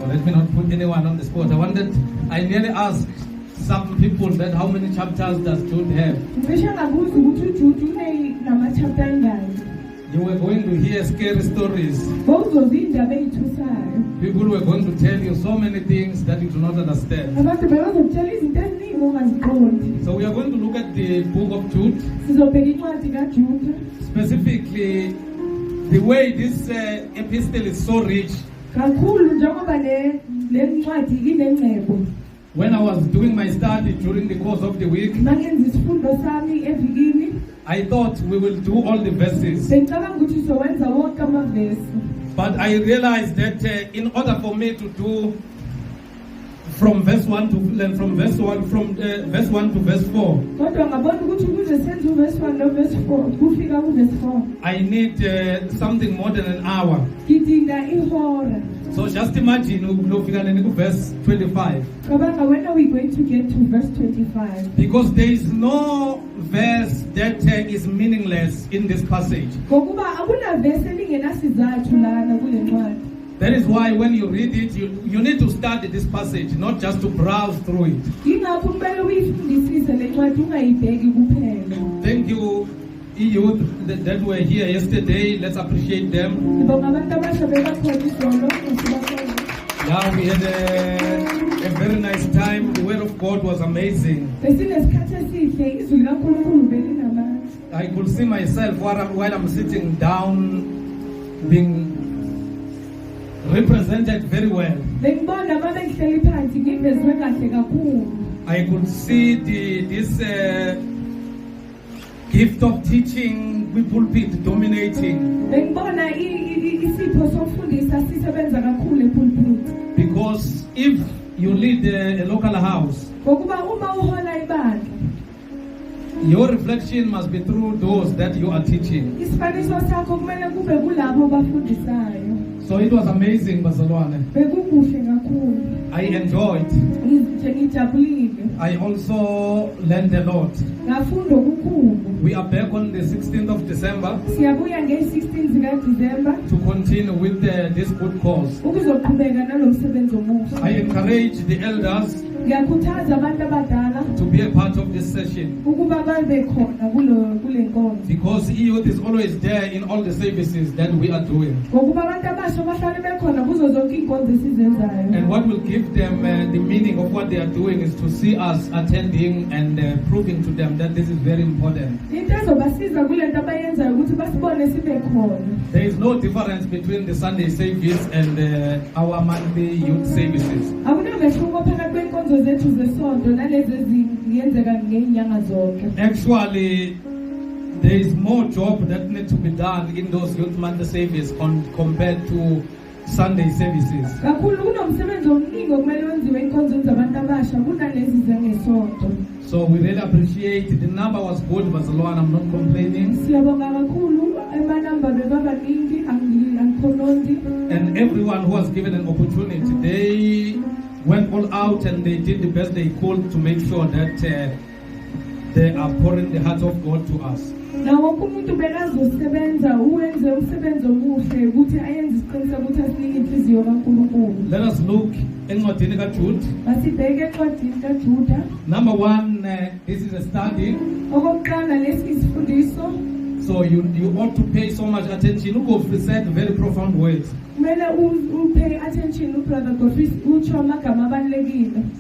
let me not put anyone on the spot. I nearly asked some people that how many chapters does Jude have? You were going to hear scary stories. People were going to tell you so many things that you do not understand. So we are going to look at the book of Jude. Specifically, the way this epistle is so rich. When I was doing my study during the course of the week, I thought we will do all the verses. But I realized that in order for me to do from verse 1 to verse 1 to verse 4, I need something more than an hour. So just imagine verse 25. When are we going to get to verse 25? Because there is no verse that is meaningless in this passage. That is why when you read it, you need to study this passage, not just to browse through it. Thank you, youth that were here yesterday. Let's appreciate them. Yeah, we had a very nice time. The word of God was amazing. I could see myself while I'm sitting down being represented very well. I could see this gift of teaching, we pulpit dominating. Because if you lead a local house, your reflection must be through those that you are teaching. So it was amazing, Bazalwane. I enjoyed. I also learned a lot. We are back on the 16th of December to continue with this good cause. I encourage the elders to be a part of this session, because youth is always there in all the services that we are doing. And what will give them the meaning of what they are doing is to see us attending and proving to them that this is very important. There is no difference between the Sunday service and our monthly youth services. Actually, there is more job that needs to be done in those youth monthly services compared to Sunday services. So we really appreciate the number was good, Barcelona. I'm not complaining. And everyone who was given an opportunity, they went all out and they did the best they could to make sure that they are pouring the heart of God to us. Let us look in Jude. Number one, this is a study. So you ought to pay so much attention. Look, we said very profound words.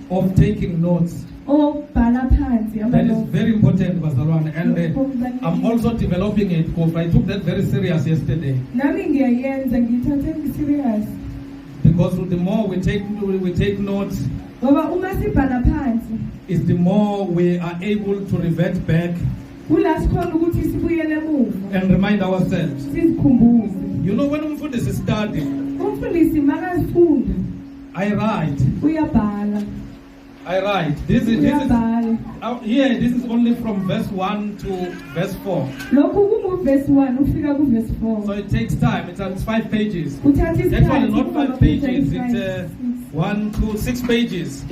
Of taking notes. That is very important, Bazalwane. And I'm also developing it because I took that very serious yesterday. Because the more we take notes, is the more we are able to revert back and remind ourselves. You know, when Umfundi is studying, I write. This is only from verse 1 to verse 4. So it takes time. It's 5 pages. That's why not 5 pages. It's 1, 2, 6 pages.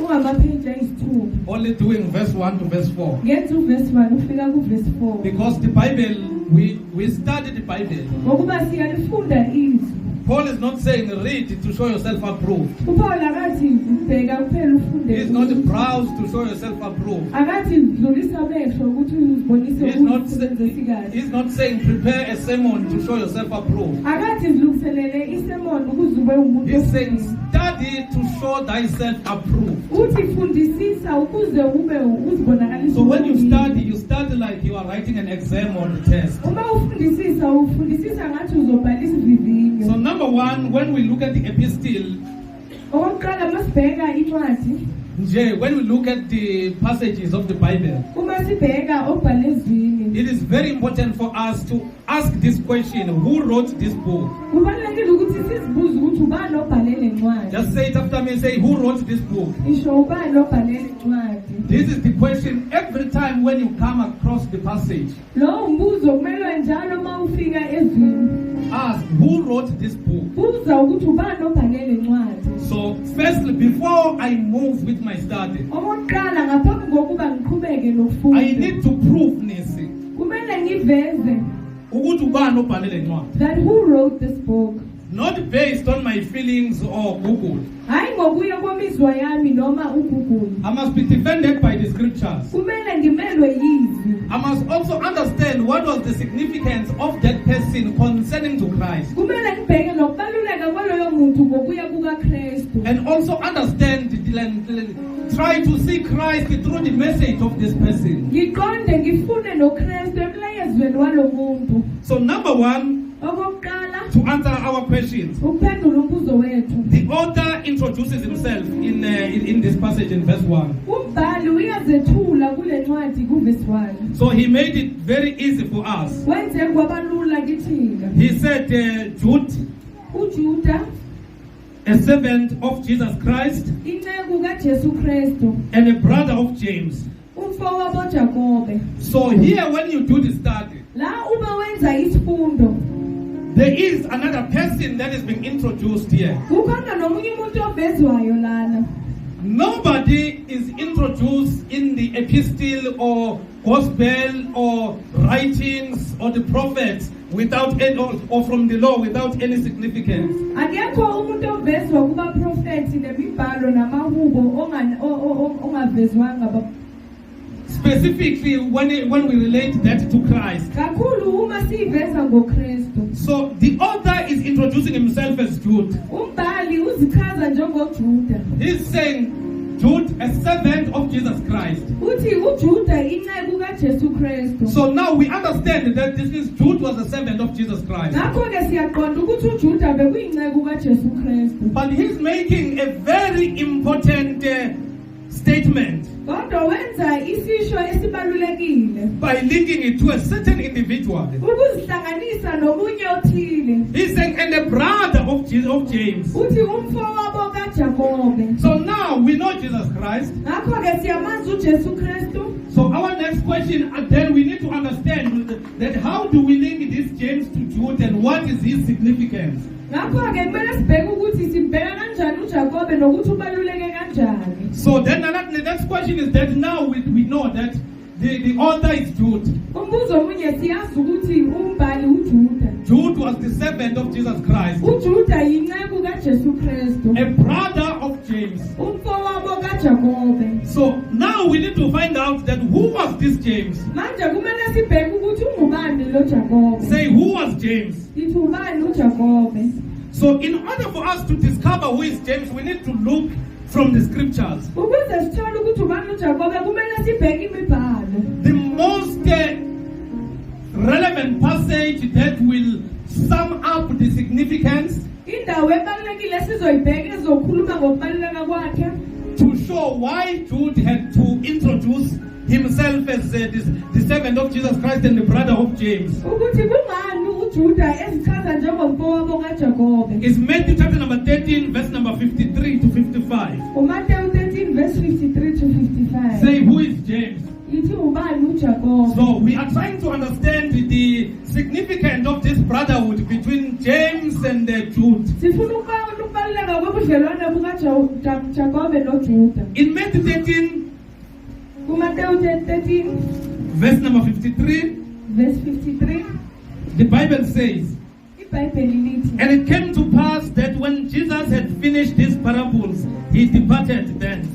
Only doing verse 1 to verse 4. Because the Bible, we study the Bible. Paul is not saying read to show yourself approved. He's not browse to show yourself approved. He's not saying prepare a sermon to show yourself approved. He's saying study to show thyself approved. So when you study like you are writing an exam or a test. So number one, when we look at the epistle, when we look at the passages of the Bible, it is very important for us to ask this question: who wrote this book? Just say it after me. Say, who wrote this book? This is the question every time when you come across the passage. Ask, who wrote this book? So firstly, before I move with my study, I need to prove that who wrote this book, not based on my feelings or Google. I must be defended by the scriptures. I must also understand what was the significance of that person concerning to Christ. And also understand, try to see Christ through the message of this person. So number one, to answer our questions, the author introduces himself in this passage in verse 1. So he made it very easy for us. He said, Jude, a servant of Jesus Christ and a brother of James. So here when you do the study, there is another person that is being introduced here. Nobody is introduced in the epistle or gospel or writings or the prophets without any, or from the law without any significance. Specifically when we relate that to Christ. So the author is introducing himself as Jude. He's saying, Jude, a servant of Jesus Christ. So now we understand that this is Jude was a servant of Jesus Christ. But he's making a very important statement by linking it to a certain individual. He's saying, and the brother of James. So now we know Jesus Christ. So our next question, then we need to understand that how do we link this James to Jude and what is his significance? So then the next question is that now we know that the author is Jude. Jude was the servant of Jesus Christ, a brother of James. So now we need to find out that who was this James? Say, who was James? So in order for us to discover who is James, we need to look from the scriptures. The most relevant passage that will sum up the significance to show why Jude had to introduce himself as the servant of Jesus Christ and the brother of James is Matthew chapter number 13, verse number 53 to 55. Matthew 13, verse 53 to 55. Say, who is James? So we are trying to understand the significance of this brotherhood between James and Jude. In Matthew 13, verse number 53, verse 53, the Bible says, And it came to pass that when Jesus had finished these parables, he departed thence.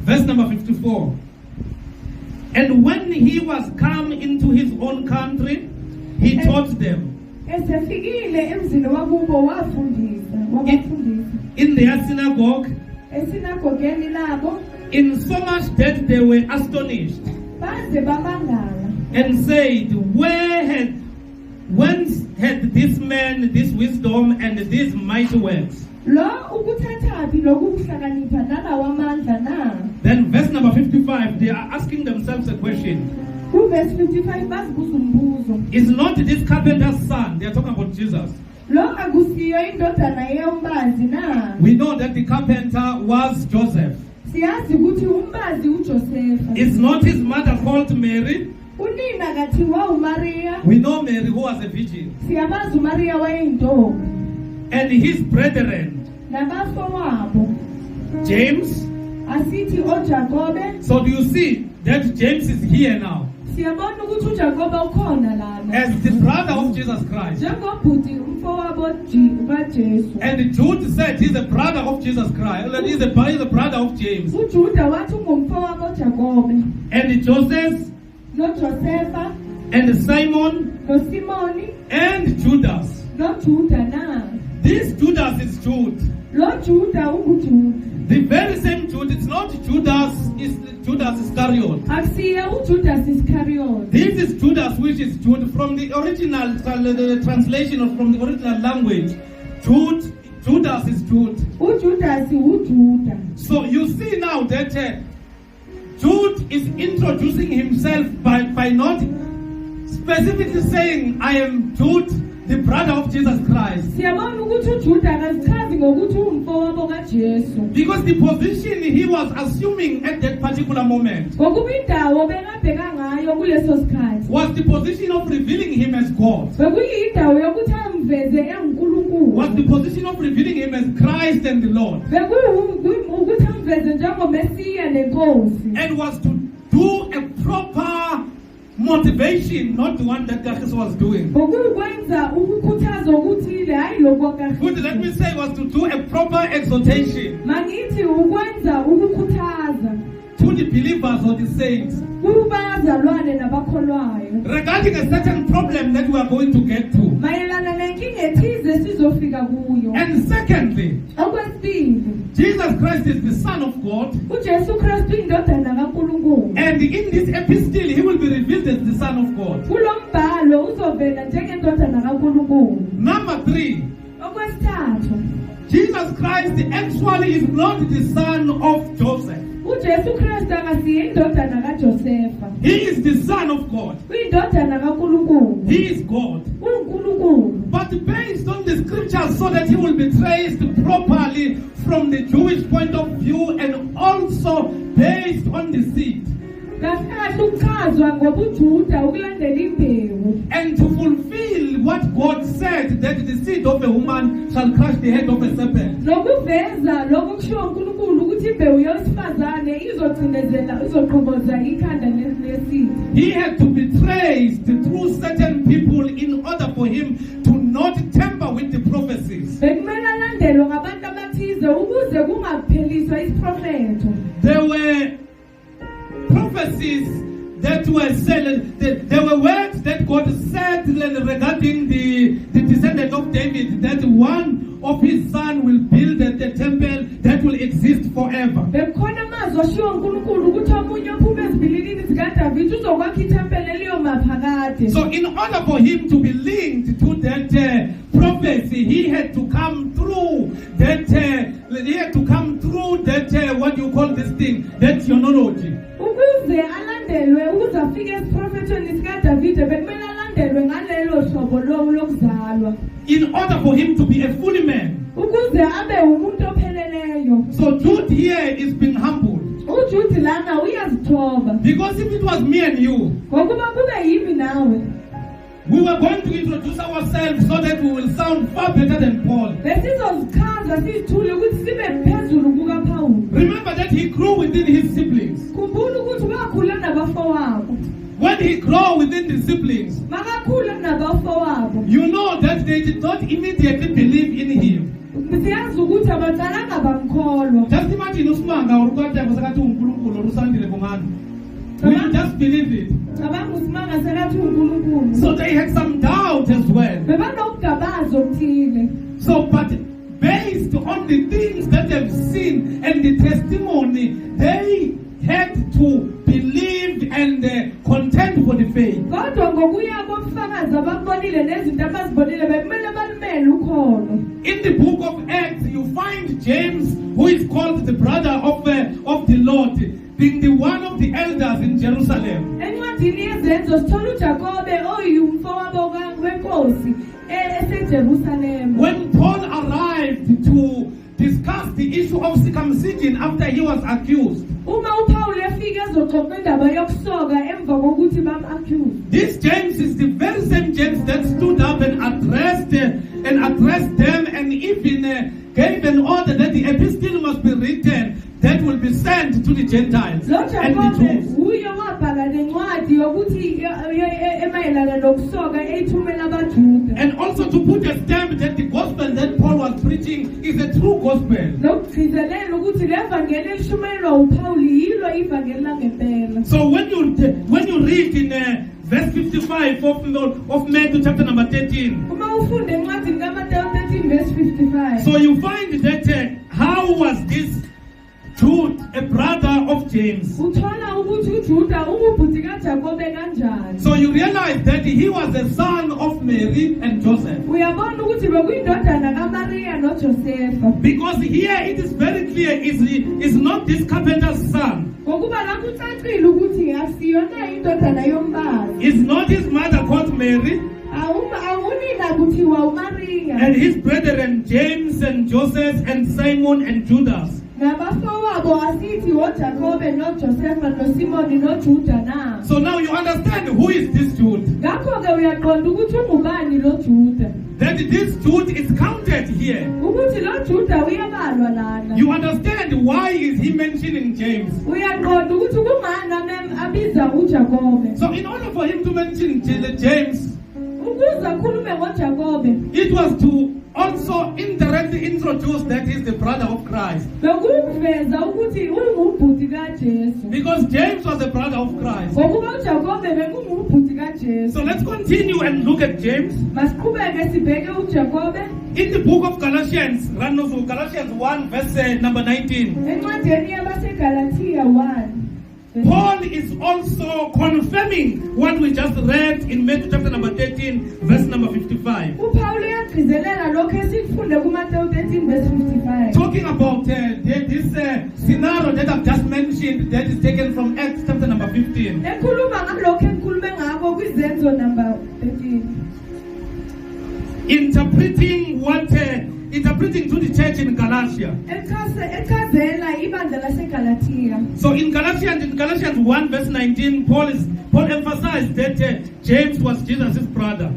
Verse number 54. And when he was come into his own country, he taught them in their synagogue, insomuch that they were astonished, and said, whence had this man this wisdom and these mighty works? Then verse number 55, they are asking themselves a question. Is not this carpenter's son? They are talking about Jesus. We know that the carpenter was Joseph. Is not his mother called Mary? We know Mary who was a virgin. And his brethren, James. So do you see that James is here now as the brother of Jesus Christ? And Jude said he's a brother of Jesus Christ. He's a brother of James. And Joseph, and Simon, and Judas. This Judas is Jude. The very same Jude. It's not Judas. It's Judas Iscariot. This is Judas, which is Jude from the original translation or from the original language. Judas is Jude. So you see now that Jude is introducing himself by not specifically saying, I am Jude, the brother of Jesus Christ. Because the position he was assuming at that particular moment was the position of revealing him as God. Was the position of revealing him as Christ and the Lord. And was to do a proper motivation, not the one that Jesus was doing. Good, let me say, was to do a proper exhortation to the believers or the saints regarding a certain problem that we are going to get to. And secondly, Jesus Christ is the Son of God. And in this epistle, he will be revealed as the Son of God. Number 3, Jesus Christ actually is not the son of Joseph. He is the Son of God. He is God. But based on the scriptures, so that he will be traced properly from the Jewish point of view and also based on the seed. And to fulfill what God said, that the seed of a woman shall crush the head of a serpent. He had to be traced through certain people in order for him to not tamper with the prophecies. There were prophecies that were said, there were words that God said regarding the descendant of David, that one of his sons will build the temple that will exist forever. So in order for him to be linked to that prophecy, he had to come through that what you call this thing, that theology. In order for him to be a fully man. So Jude here is being humbled. Because if it was me and you, we were going to introduce ourselves so that we will sound far better than Paul. Remember that he grew within his siblings. when he grew within the siblings, you know that they did not immediately believe in him. Just imagine Usmanga or we just believe it. So they had some doubt as well. So, but based on the things that they've seen and the testimony, they had to believe and contend for the faith. In the book of Acts, you find James, who is called the brother of the Lord, being the one of the elders in Jerusalem. When Paul arrived to discuss the issue of circumcision after he was accused, this James is the very same James that stood up and addressed them and even gave an order that the epistle must be written that will be sent to the Gentiles and the Jews. And also to put a stamp that the gospel that Paul was preaching is a true gospel. So when you read in verse 55 of Matthew chapter number 13, so you find that how was this Jude, a brother of James? So you realize that he was the son of Mary and Joseph. Because here it is very clear, is not this carpenter's son. Is not his mother called Mary? And his brethren James and Joseph and Simon and Judas. So now you understand who is this Jude. That this Jude is counted here. You understand why is he mentioning James? So in order for him to mention James, it was to also indirectly introduce that he's the brother of Christ. Because James was the brother of Christ. So let's continue and look at James. In the book of Galatians, Galatians 1 verse number 19. Paul is also confirming what we just read in Matthew chapter number 13, verse number 55. Talking about this scenario that I've just mentioned that is taken from Acts chapter number 15. Interpreting to the church in Galatia. So in Galatians 1 verse 19, Paul emphasized that James was Jesus' brother.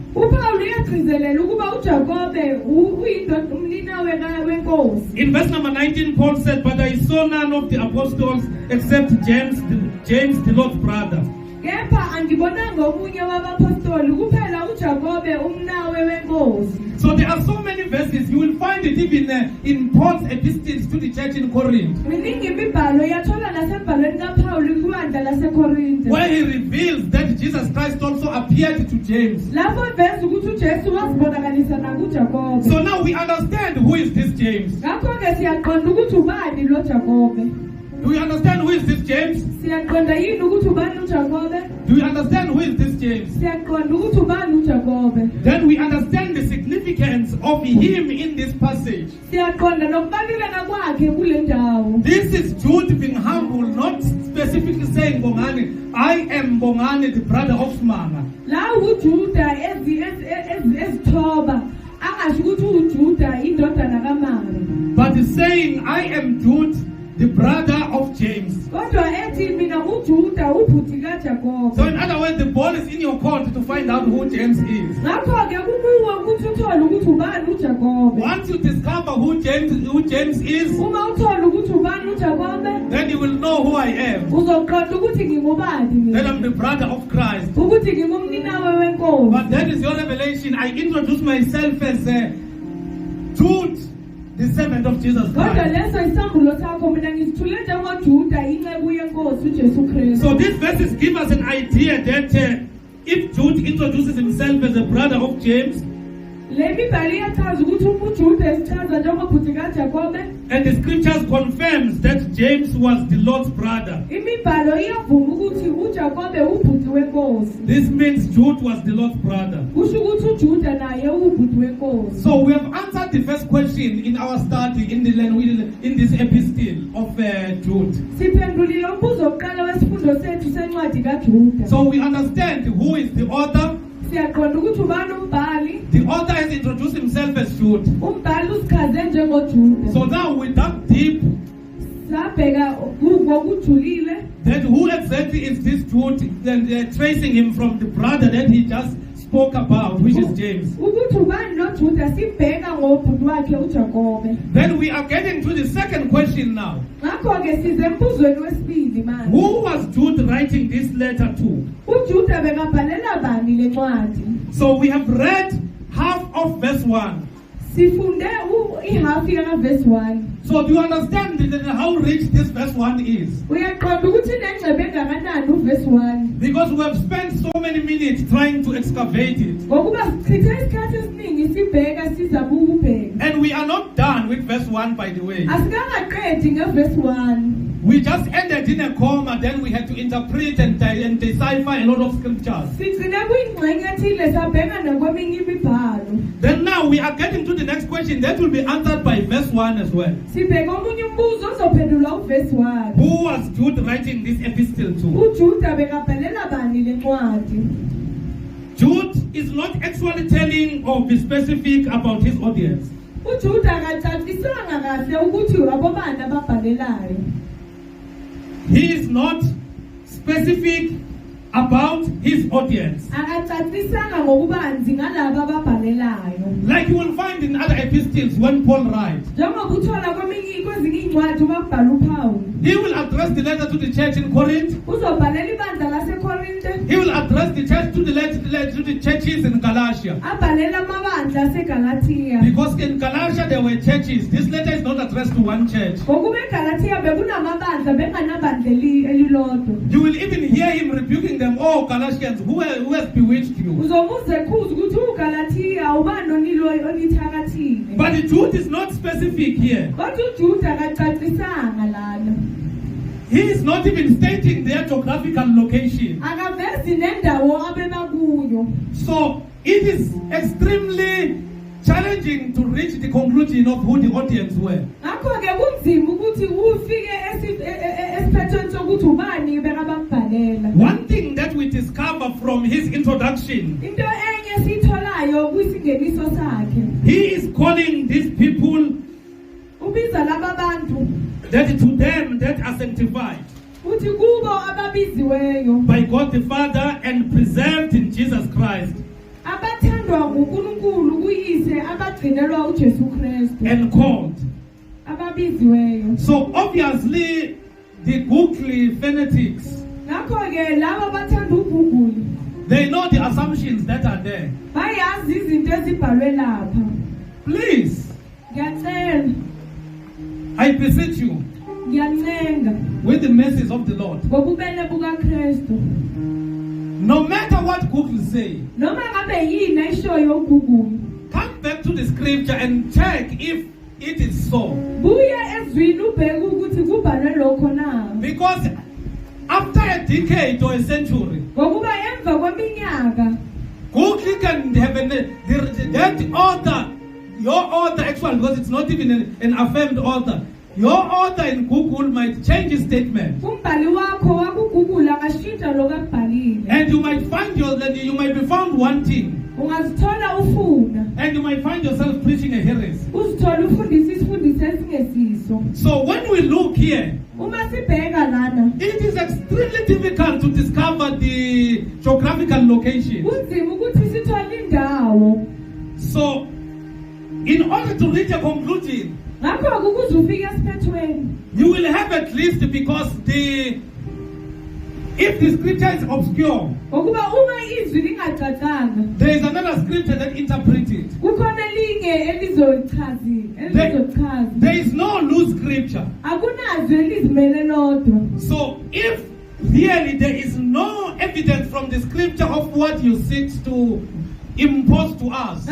In verse number 19, Paul said, "But I saw none of the apostles except James, the Lord's brother." So there are so many verses. You will find it even in Paul's epistles to the church in Corinth, where he reveals that Jesus Christ also appeared to James. So now we understand who is this James. Do you understand who is this James? Do you understand who is this James? Then we understand the significance of him in this passage. This is Jude being humble, not specifically saying Bongani, I am Bongani, the brother of Smanga. But saying, I am Jude, the brother of James. So in other words, the ball is in your court to find out who James is. Once you discover who James is, then you will know who I am. Then I'm the brother of Christ. But that is your revelation. I introduce myself as Jude, the servant of Jesus Christ. So these verses give us an idea that if Jude introduces himself as a brother of James, and the scriptures confirms that James was the Lord's brother, this means Jude was the Lord's brother. So we have answered the first question in our study in this epistle of Jude. So we understand who is the author. The author has introduced himself as Jude. So now we dug deep that who exactly is this Jude, and tracing him from the brother that he just spoke about, which is James. Then we are getting to the second question now. Who was Jude writing this letter to? So we have read half of verse 1. So do you understand how rich this verse 1 is? Because we have spent so many minutes trying to excavate it. And we are not done with verse 1, by the way. We just ended in a comma, then we had to interpret and decipher a lot of scriptures. Then now we are getting to the next question that will be answered by verse 1 as well. Who was Jude writing this epistle to? Jude is not actually telling or be specific about his audience. He is not specific about his audience. Like you will find in other epistles when Paul writes. He will address the letter to the church in Corinth. He will address the church to the churches in Galatia. Because in Galatia there were churches. This letter is not addressed to one church. You will even hear him rebuking them. Oh, Galatians, who has bewitched you? But Jude is not specific here. He is not even stating their geographical location. So it is extremely challenging to reach the conclusion of who the audience were. One thing that we discover from his introduction, he is calling these people that to them that are sanctified by God the Father and preserved in Jesus Christ and called. So obviously the Google fanatics, they know the assumptions that are there. Please, I beseech you with the message of the Lord. No matter what Google say, come back to the scripture and check if it is so. Because after a decade or a century, Google can have that author, your author actually, because it's not even an affirmed author. Your author in Google might change his statement. And you might be found wanting. And you might find yourself preaching a heresy. So when we look here, it is extremely geographical locations. So, in order to reach a conclusion, you will have at least, because if the scripture is obscure, there is another scripture that interprets it. There is no loose scripture. So if really there is no evidence from the scripture of what you seek to impose to us,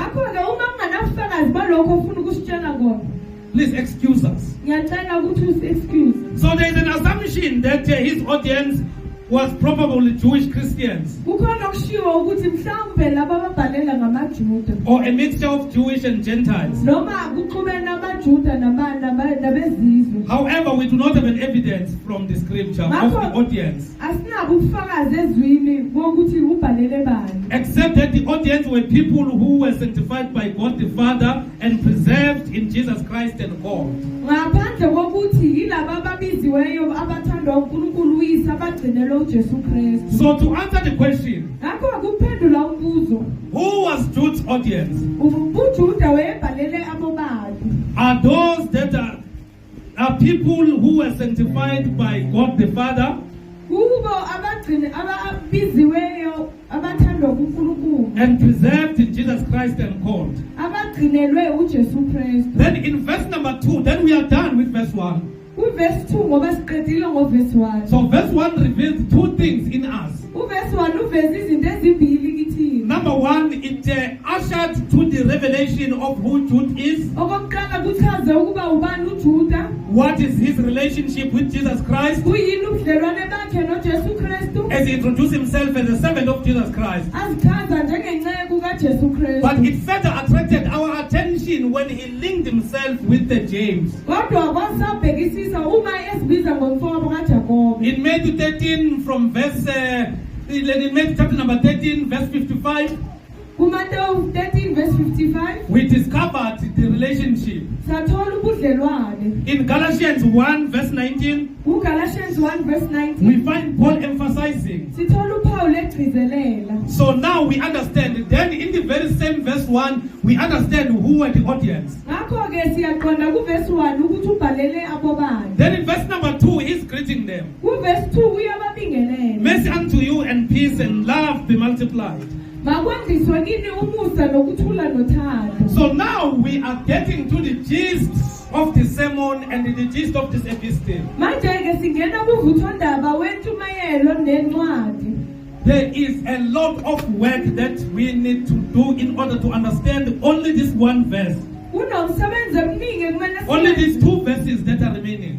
please excuse us. So there is an assumption that his audience was probably Jewish Christians, or a mixture of Jewish and Gentiles. However, we do not have an evidence from the scripture of the audience, except that the audience were people who were sanctified by God the Father and preserved in Jesus Christ and God. So to answer the question, who was Jude's audience? Are those that are people who were sanctified by God the Father and preserved in Jesus Christ and God? Then in verse number 2, then we are done with verse 1. So verse 1 reveals two things in us. Number one, it ushered to the revelation of who Jude is. What is his relationship with Jesus Christ? As he introduced himself as a servant of Jesus Christ. But it further attracted our attention when he linked himself with the James. In Matthew 13 from verse in Matthew chapter number 13 verse 55, we discovered the relationship. In Galatians 1 verse 19, we find Paul emphasizing. So now we understand. Then in the very same verse 1, we understand who were the audience. Then in verse number 2, he's greeting them. Mercy unto you and peace and love be multiplied. So now we are getting to the gist of the sermon and the gist of this epistle. There is a lot of work that we need to do in order to understand only this one verse. Only these two verses that are remaining,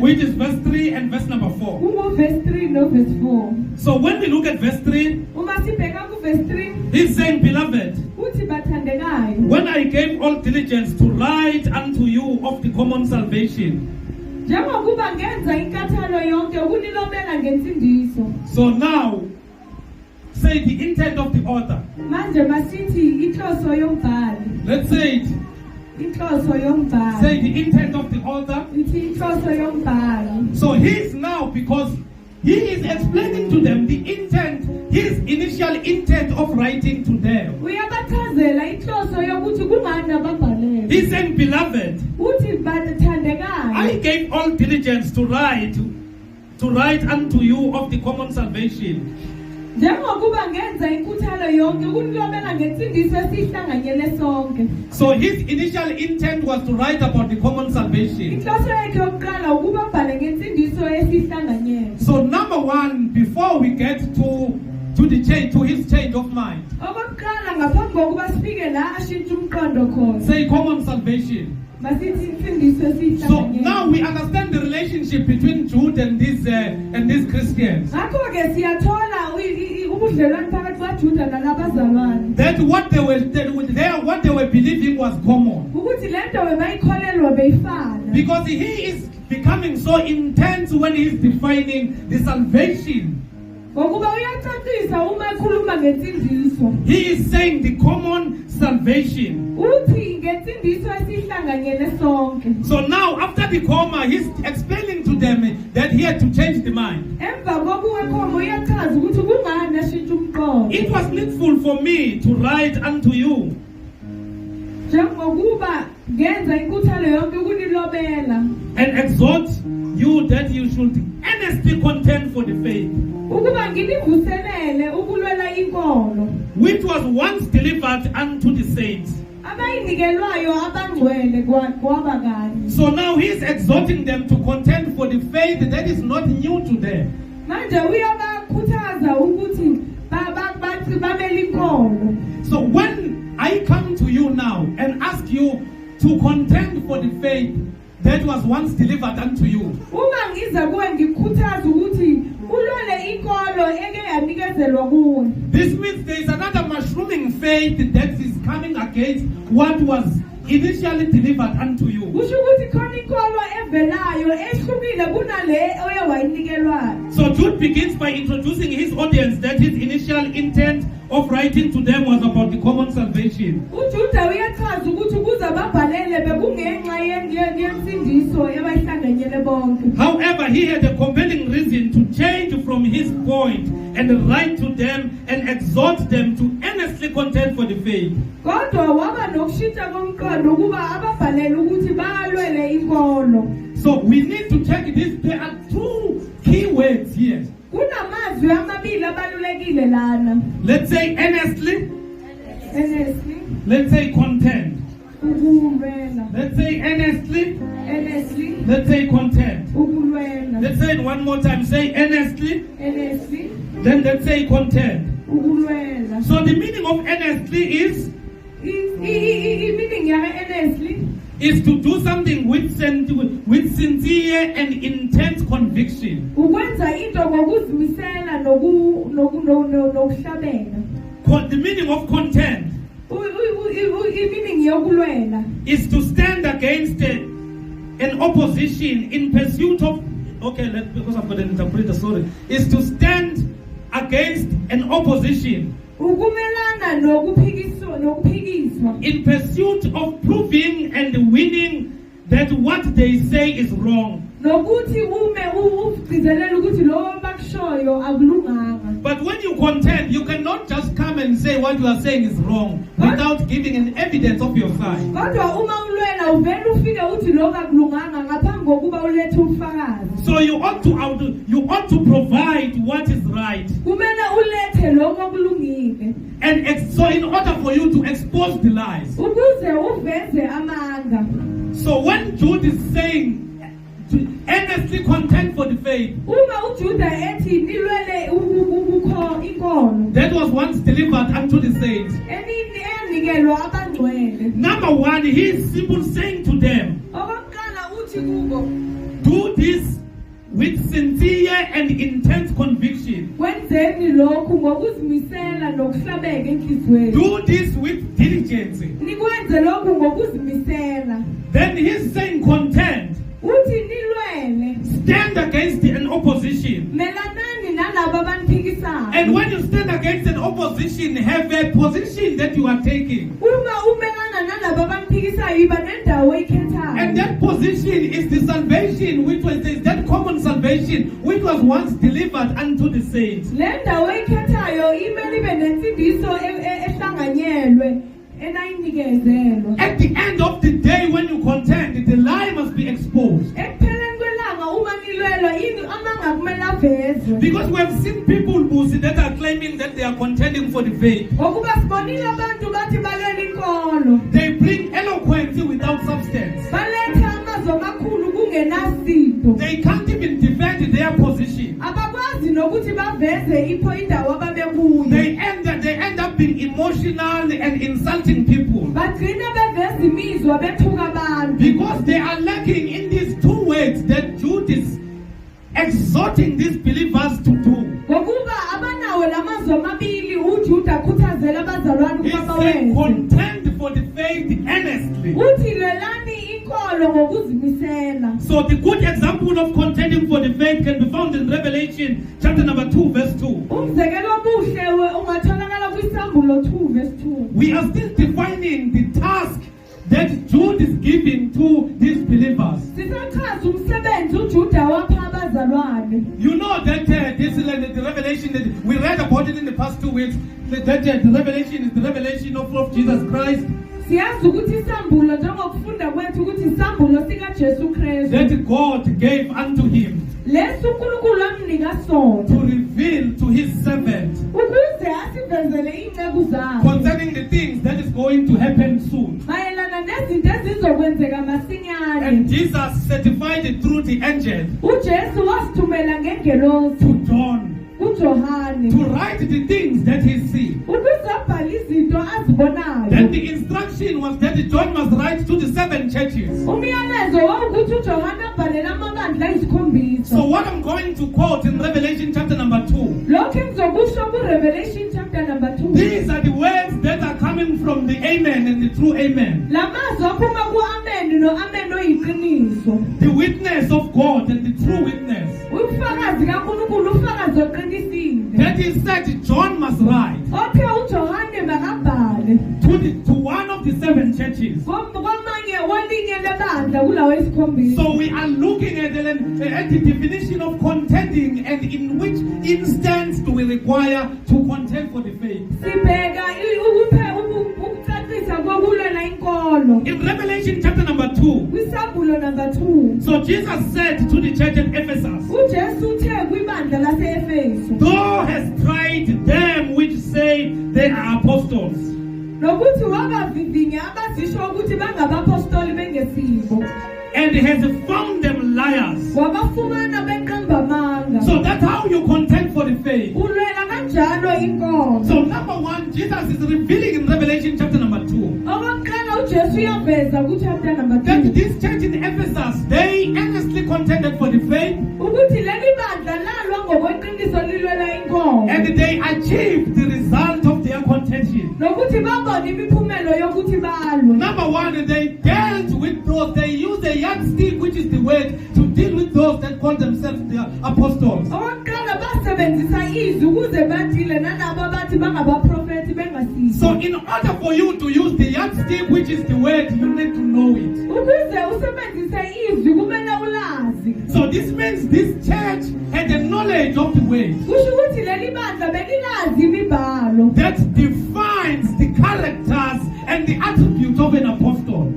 which is verse 3 and verse number 4. So when we look at verse 3, he's saying, beloved, when I gave all diligence to write unto you of the common salvation. So now, say the intent of the author. Let's say it. Say the intent of the author. So he is now, because he is explaining to them the intent, his initial intent of writing to them. He said, beloved, I gave all diligence to write unto you of the common salvation. So his initial intent was to write about the common salvation. So number one, before we get to the change, to his change of mind, say common salvation. So now we understand the relationship between Jude and these Christians. That what they were believing was common. Because he is becoming so intense when he is defining the salvation. He is saying the common salvation. So now after the comma, he's explaining to them that he had to change the mind. It was needful for me to write unto you and exhort you that you should earnestly contend for the faith which was once delivered unto the saints. So now he is exhorting them to contend for the faith that is not new to them. So when I come to you now and ask you to contend for the faith that was once delivered unto you, this means there is another mushrooming faith that is coming against what was initially delivered unto you. So Jude begins by introducing his audience that his initial intent of writing to them was about the common salvation. However, he had a compelling reason to change from his point and write to them and exhort them to earnestly contend for the faith. So we need to check this. There are two key words here. Let's say earnestly. Let's say contend. Let's say earnestly. Let's say contend. Let's say it one more time. Say earnestly. Then let's say contend. So the meaning of earnestly is to do something with sincere and intense conviction. The meaning of contend is to stand against an opposition in pursuit of, because I've got an interpreter, sorry, is to stand against an opposition in pursuit of proving and winning that what they say is wrong. But when you contend, you cannot just come and say what you are saying is wrong without giving an evidence of your side. So you ought to provide what is right. And so in order for you to expose the lies. So when Jude is saying to earnestly contend for the faith that was once delivered unto the saints, number one, he is simply saying to them, do this with sincere and intense conviction. Do this with diligence. Then he's saying contend. Stand against an opposition. And when you stand against an opposition, have a position that you are taking. And that position is the salvation, which was that common salvation, which was once delivered unto the saints. At the end of the day, when you contend, the lie must be exposed. Because we have seen people that are claiming that they are contending for the faith. They bring eloquence without substance. They can't even defend their position. They end up being emotional and insulting people. Because they are lacking in these two words that Jude is exhorting these believers to do. He said, contend for the faith earnestly. So the good example of contending for the faith can be found in Revelation chapter number 2 verse 2. We are still defining the task that Jude is giving to these believers. You know that this is the revelation that we read about it in the past 2 weeks. That the revelation is the revelation of Jesus Christ. That God gave unto him to reveal to his servant concerning the things that is going to happen soon. And Jesus certified it through the angel to John to write the things that he sees. Then the instruction was that John must write to the 7 churches. So what I'm going to quote in Revelation chapter number 2, these are the words that are coming from the Amen and the true Amen. The witness of God and the true witness. That is said John must write to one of the 7 churches. So we are looking at the definition of contending, and in which instance do we require to contend for the faith. In Revelation chapter number 2, so Jesus said to the church at Ephesus, "Thou hast tried them which say they are apostles, and has found them liars." So that's how you contend for the faith. So number 1, Jesus is revealing in Revelation chapter number 2 that this church in Ephesus, they earnestly contended for the faith, and they achieved the result of their contention. Number 1, they dealt with those, they used a yardstick, which is the word, to deal with those that call themselves the apostles. So in order for you to use the yardstick, which is the word, you need to know it. So this means this church had a knowledge of the word that defines the characters and the attributes of an apostle.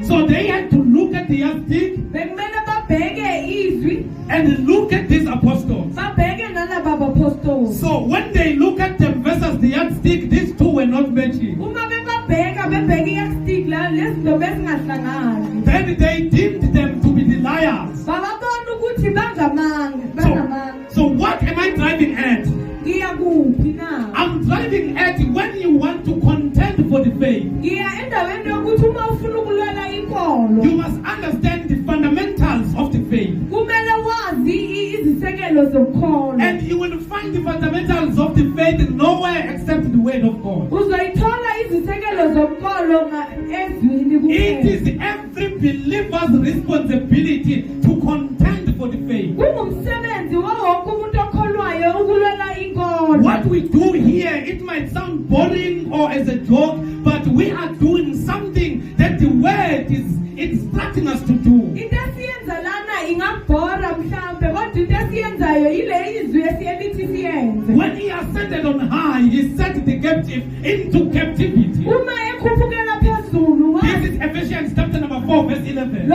So they had to look at the yardstick and look at these apostles. So when they look at them versus the yardstick, these two were not matching. Then they deemed them to be the liars. So what am I driving at? I'm driving at when you want to contend for the faith, you must understand the fundamentals of the faith. And you will find the fundamentals of the faith nowhere except the word of God. It is every believer's responsibility to contend for the faith. What we do here, it might sound boring or as a joke, but we are doing something that the word is instructing us to do. When he ascended on high, he set the captive into captivity. This is Ephesians chapter number 4 verse 11.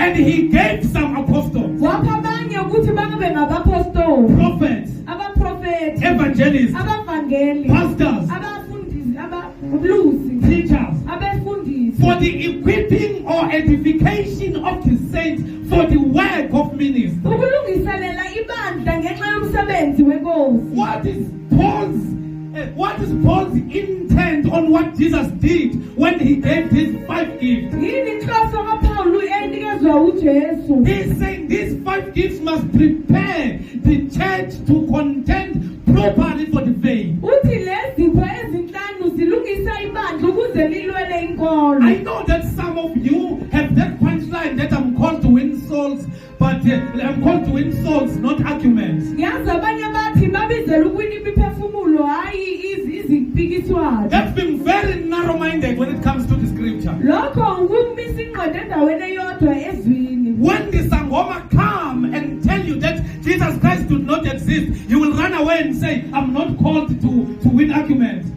And he gave some apostles, prophets, evangelists, pastors, teachers, for the equipping or edification of the saints for the work of ministry. What is Paul's intent on what Jesus did when he gave these 5 gifts? He's saying these 5 gifts must prepare the church to contend properly for the faith. I know that some of you have that punchline that I'm called to win souls, but I'm called to win souls, not arguments. That's been very narrow-minded when it comes to the scripture. When the Sangoma come and tell you that Jesus Christ did not exist, you will run away and say, I'm not called to win arguments.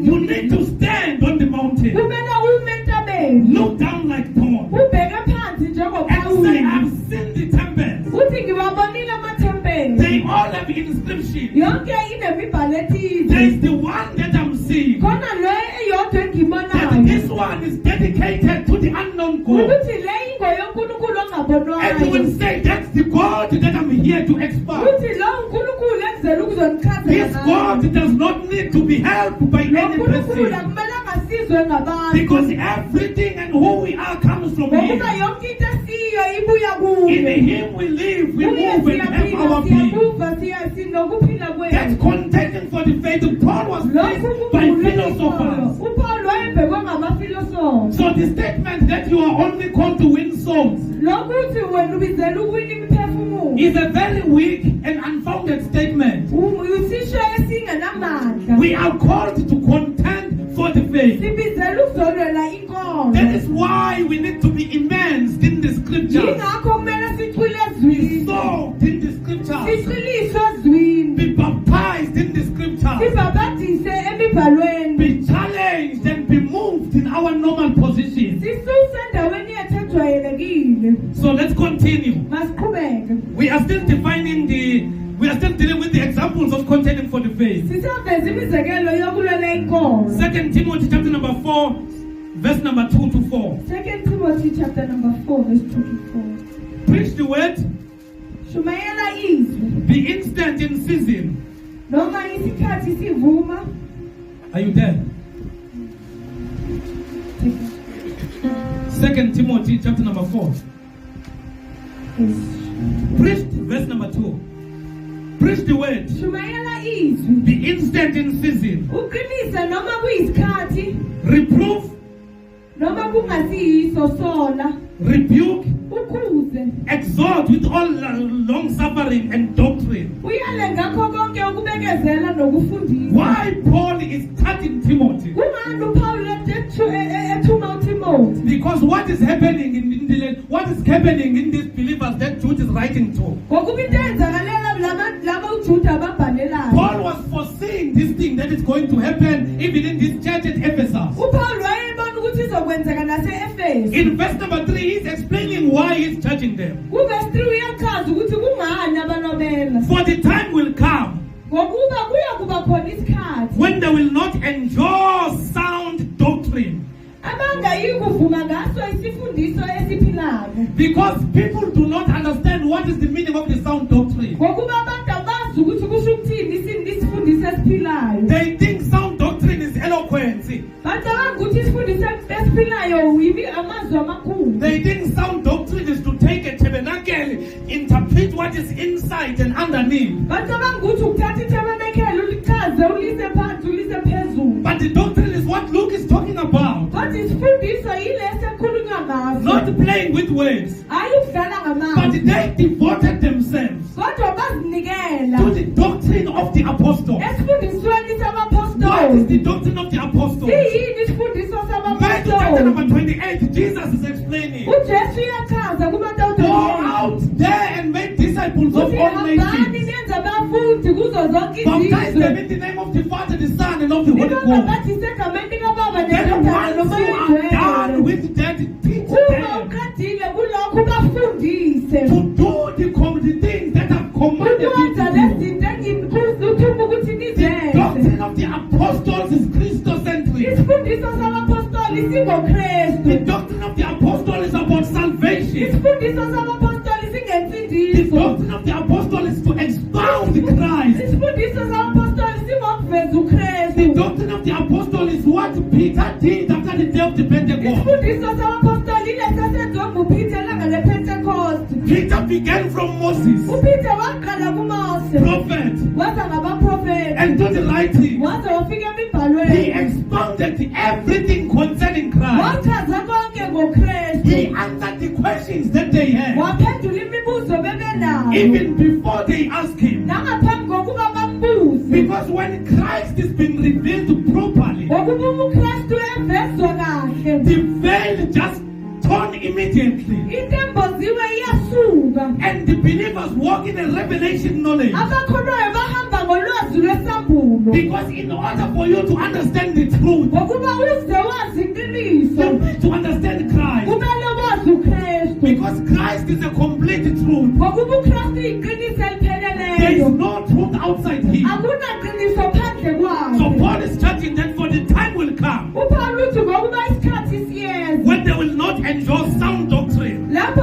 You need to stand on the mountain. Look down like Paul. And say, I've seen the temples. They all have inscriptions. There's the one that I'm seeing. That this one is dedicated to the unknown God. And you will say, that's the God that I'm here to expand. This God does not need to be helped by any person. Because everything and who we are comes from Him. In Him we live, we move, and have our being. That's contending for the faith. Paul was faced by philosophers. So the statement that you are only called to win souls is a very weak and unfounded statement. We are called to contend for the faith. That is why we need to be immersed in the scriptures. Be soaked in the scriptures. Be baptized in the scriptures. Be challenged and be moved in our normal position. So let's continue. We are still dealing with the examples of contending for the faith. 2 Timothy chapter number 4, verse number 2 to 4. 2 Timothy chapter number 4, verse 2 to 4. Preach the word. Be instant in season. Are you there? 2 Timothy chapter number 4. Preach, verse number 2. Preach the word. Be instant in season. Reproof. Rebuke. Exhort with all long suffering and doctrine. Why Paul is touching Timothy? Because what is happening in these believers that Jude is writing to? Paul was foreseeing this thing that is going to happen even in this church at Ephesus. In verse number 3, he's explaining why he's judging them. For the time will come when they will not endure sound doctrine. Because people do not understand what is the meaning of the sound doctrine. They think sound doctrine is eloquence. They think sound doctrine is to take a tabernacle, interpret what is inside and underneath. But the doctrine is what Luke is talking about. Not playing with words. But they devoted themselves to the doctrine of the apostles. What is the doctrine of the apostles? Matthew chapter number 28, Jesus is explaining. Go out there and make disciples of all nations. Baptize them in the name of the Father, the Son, and of the Holy Ghost. Then once you are done with that, teach them to do the things that I've commanded you to do. The doctrine of the apostles is Christocentric. The doctrine of the apostles is about salvation. The doctrine of the apostles is to expound Christ. The doctrine of the apostles is what Peter did after the day of the Pentecost. Peter began from Moses, prophet, and to the writing. He expounded everything concerning Christ. He answered the questions that they had. Even before they asked him. Because when Christ is being revealed properly, the veil just torn immediately. And the believers walk in a revelation knowledge. Because in order for you to understand the truth, to understand Christ, because Christ is a complete truth, there is no truth outside him. So Paul is charging that for the time will come when they will not enjoy sound doctrine, but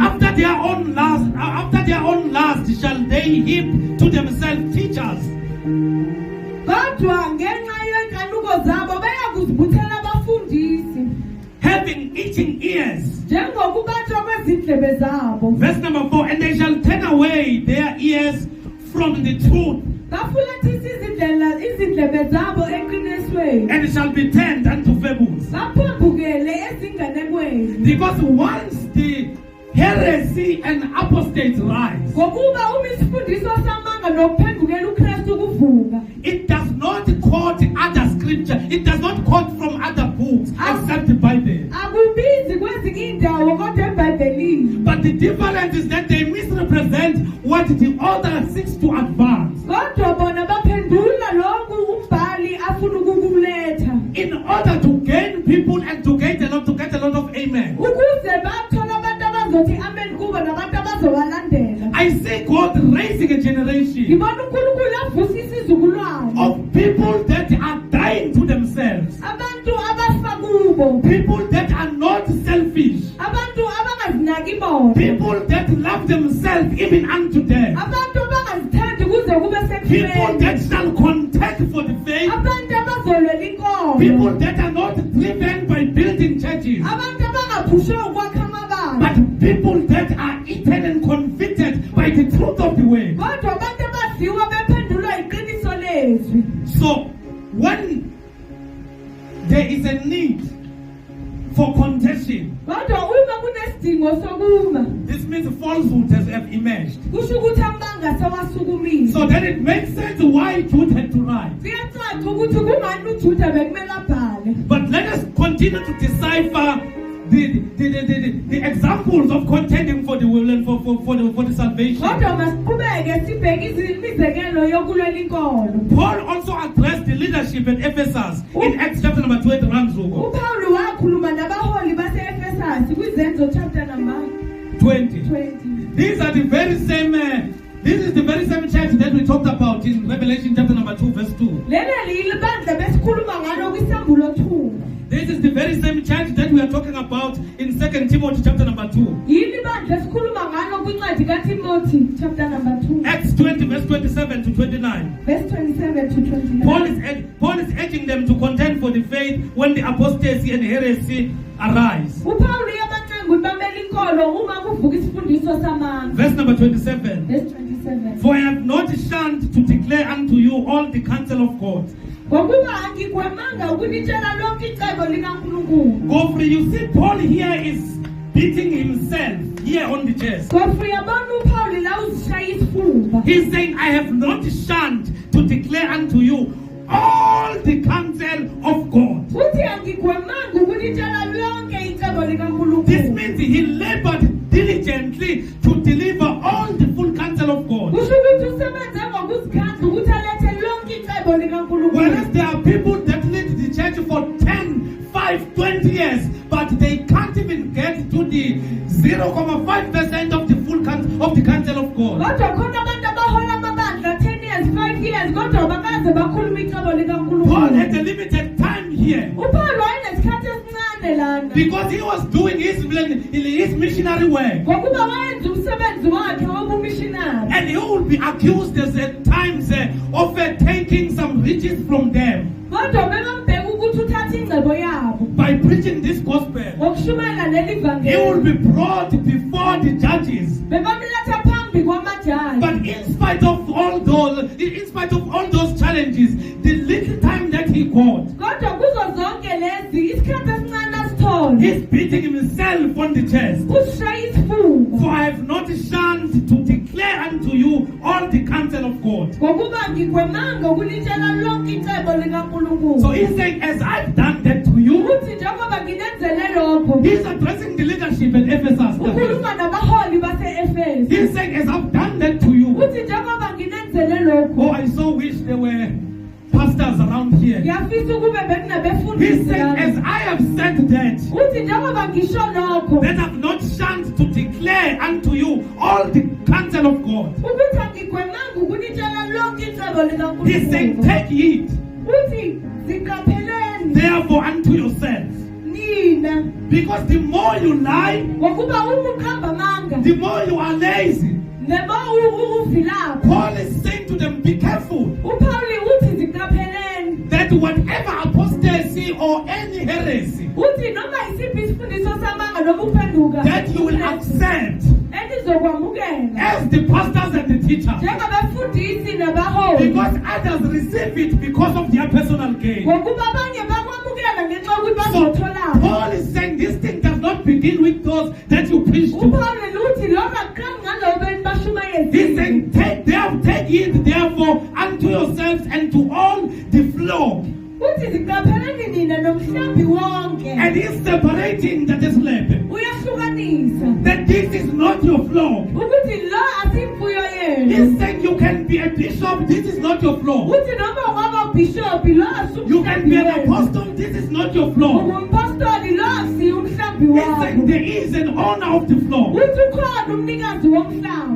after their own lust shall they heap to themselves teachers, having itching ears. Verse number 4, and they shall turn away their ears from the truth, and shall be turned unto fables. Because once the heresy and apostates rise, it does not quote other scripture, it does not quote from other books except the Bible. But the difference is that they misrepresent what the author seeks to advance, in order to gain people and to get a lot of amen. I see God raising a generation of people that are dying to themselves, people that are not selfish, people that love themselves even unto death, people that shall contend for the faith, people that are not driven by building churches, but people that are eaten and convicted by the truth of the way. So when there is a need for contention, this means falsehood has emerged. So then it makes sense why Jude had to write. But let us continue to decipher the examples of contending for the will and for the salvation. Paul also addressed the leadership at Ephesus in Acts chapter number 20. Chapter number 20. These are the very same. This is the very same church that we talked about in Revelation chapter number 2, verse 2. This is the very same church that we are talking about in 2 Timothy chapter number 2. Acts 20 verse 27 to 29. Verse 27 to 29. Paul is urging them to contend for the faith when the apostasy and heresy arise. Verse number 27. Verse 27. For I have not shunned to declare unto you all the counsel of God. Go free. You see, Paul here is beating himself here on the chest. He's saying, I have not shunned to declare unto you all the counsel of God. This means he labored diligently to deliver all the full counsel of God. Whereas there are people that lead the church for 10, 5, 20 years, but they can't even get to the 0.5% of the full of the counsel of God. Paul had a limited time here because he was doing his missionary work, and he will be accused at times of taking some riches from them by preaching this gospel. He will be brought before the judges. But in spite of all those challenges, the little time that he got, He's beating himself on the chest. For I have not shunned to declare unto you all the counsel of God. So he's saying, as I've done that to you, he's addressing the leadership at Ephesus. He's saying, as I've done that to you. Oh, I so wish there were pastors around here. He's saying, as I have said that I've not shunned to declare unto you all the counsel of God. He's saying, take heed therefore unto yourselves. Because the more you lie, the more you are lazy. Paul is saying to them, be careful that whatever apostasy or any heresy that you will accept as the pastors and the teachers, because others receive it because of their personal gain. So Paul is saying this thing does not begin with those that you preach to. He's saying, take it therefore unto yourselves and to all the flock. And he's separating that is left. That this is not your flock. He's saying you can be a bishop, this is not your flock. You can be an apostle, this is not your flock. He's saying there is an owner of the flock.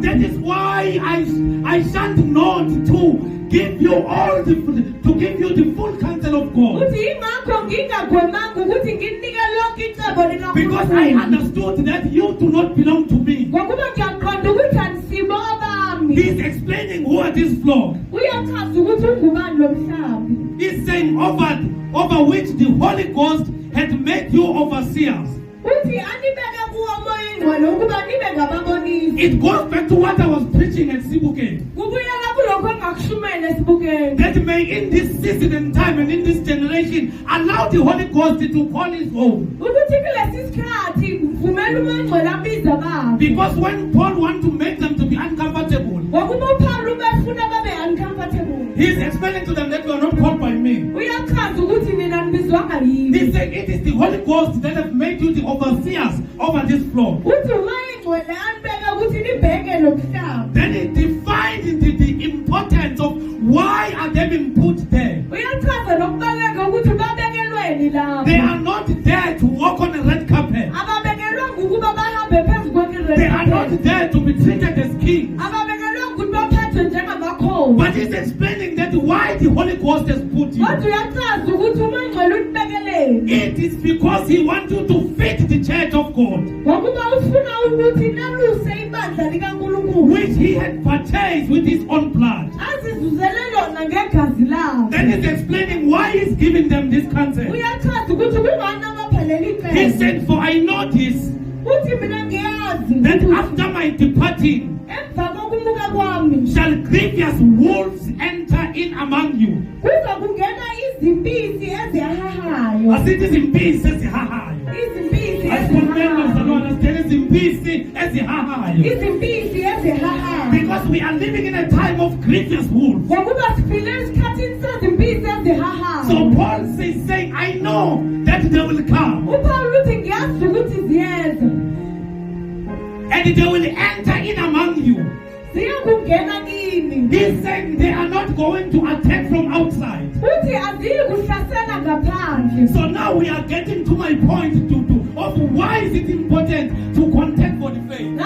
That is why I shan't not to give you all the full counsel of God. Because I understood that you do not belong to me. He's explaining who are this flock. He's saying over which the Holy Ghost had made you overseers. It goes back to what I was preaching at Sibuke. That may in this season and time and in this generation allow the Holy Ghost to call his own. Because when Paul wants to make them to be uncomfortable, he's explaining to them that you are not called by me. He's saying it is the Holy Ghost that has made you the overseers over this flock. Then he defined the importance of why are they being put there. They are not there to walk on a red carpet. They are not there to be treated as kings. But he's explaining that why the Holy Ghost has put you. It is because he wants you to fit the church of God, which he had purchased with his own blood. Then he's explaining why he's giving them this counsel. He said, for I notice that after my departing shall grievous wolves enter in among you. As it is in peace as the hahayo. As for members the Lord has said, it's in peace as the hahayo. Because we are living in a time of grievous wolves. So Paul is saying, I know that they will come. And they will enter in among you. He's saying they are not going to attack from outside. So now we are getting to my point of why is it important to contend for the faith.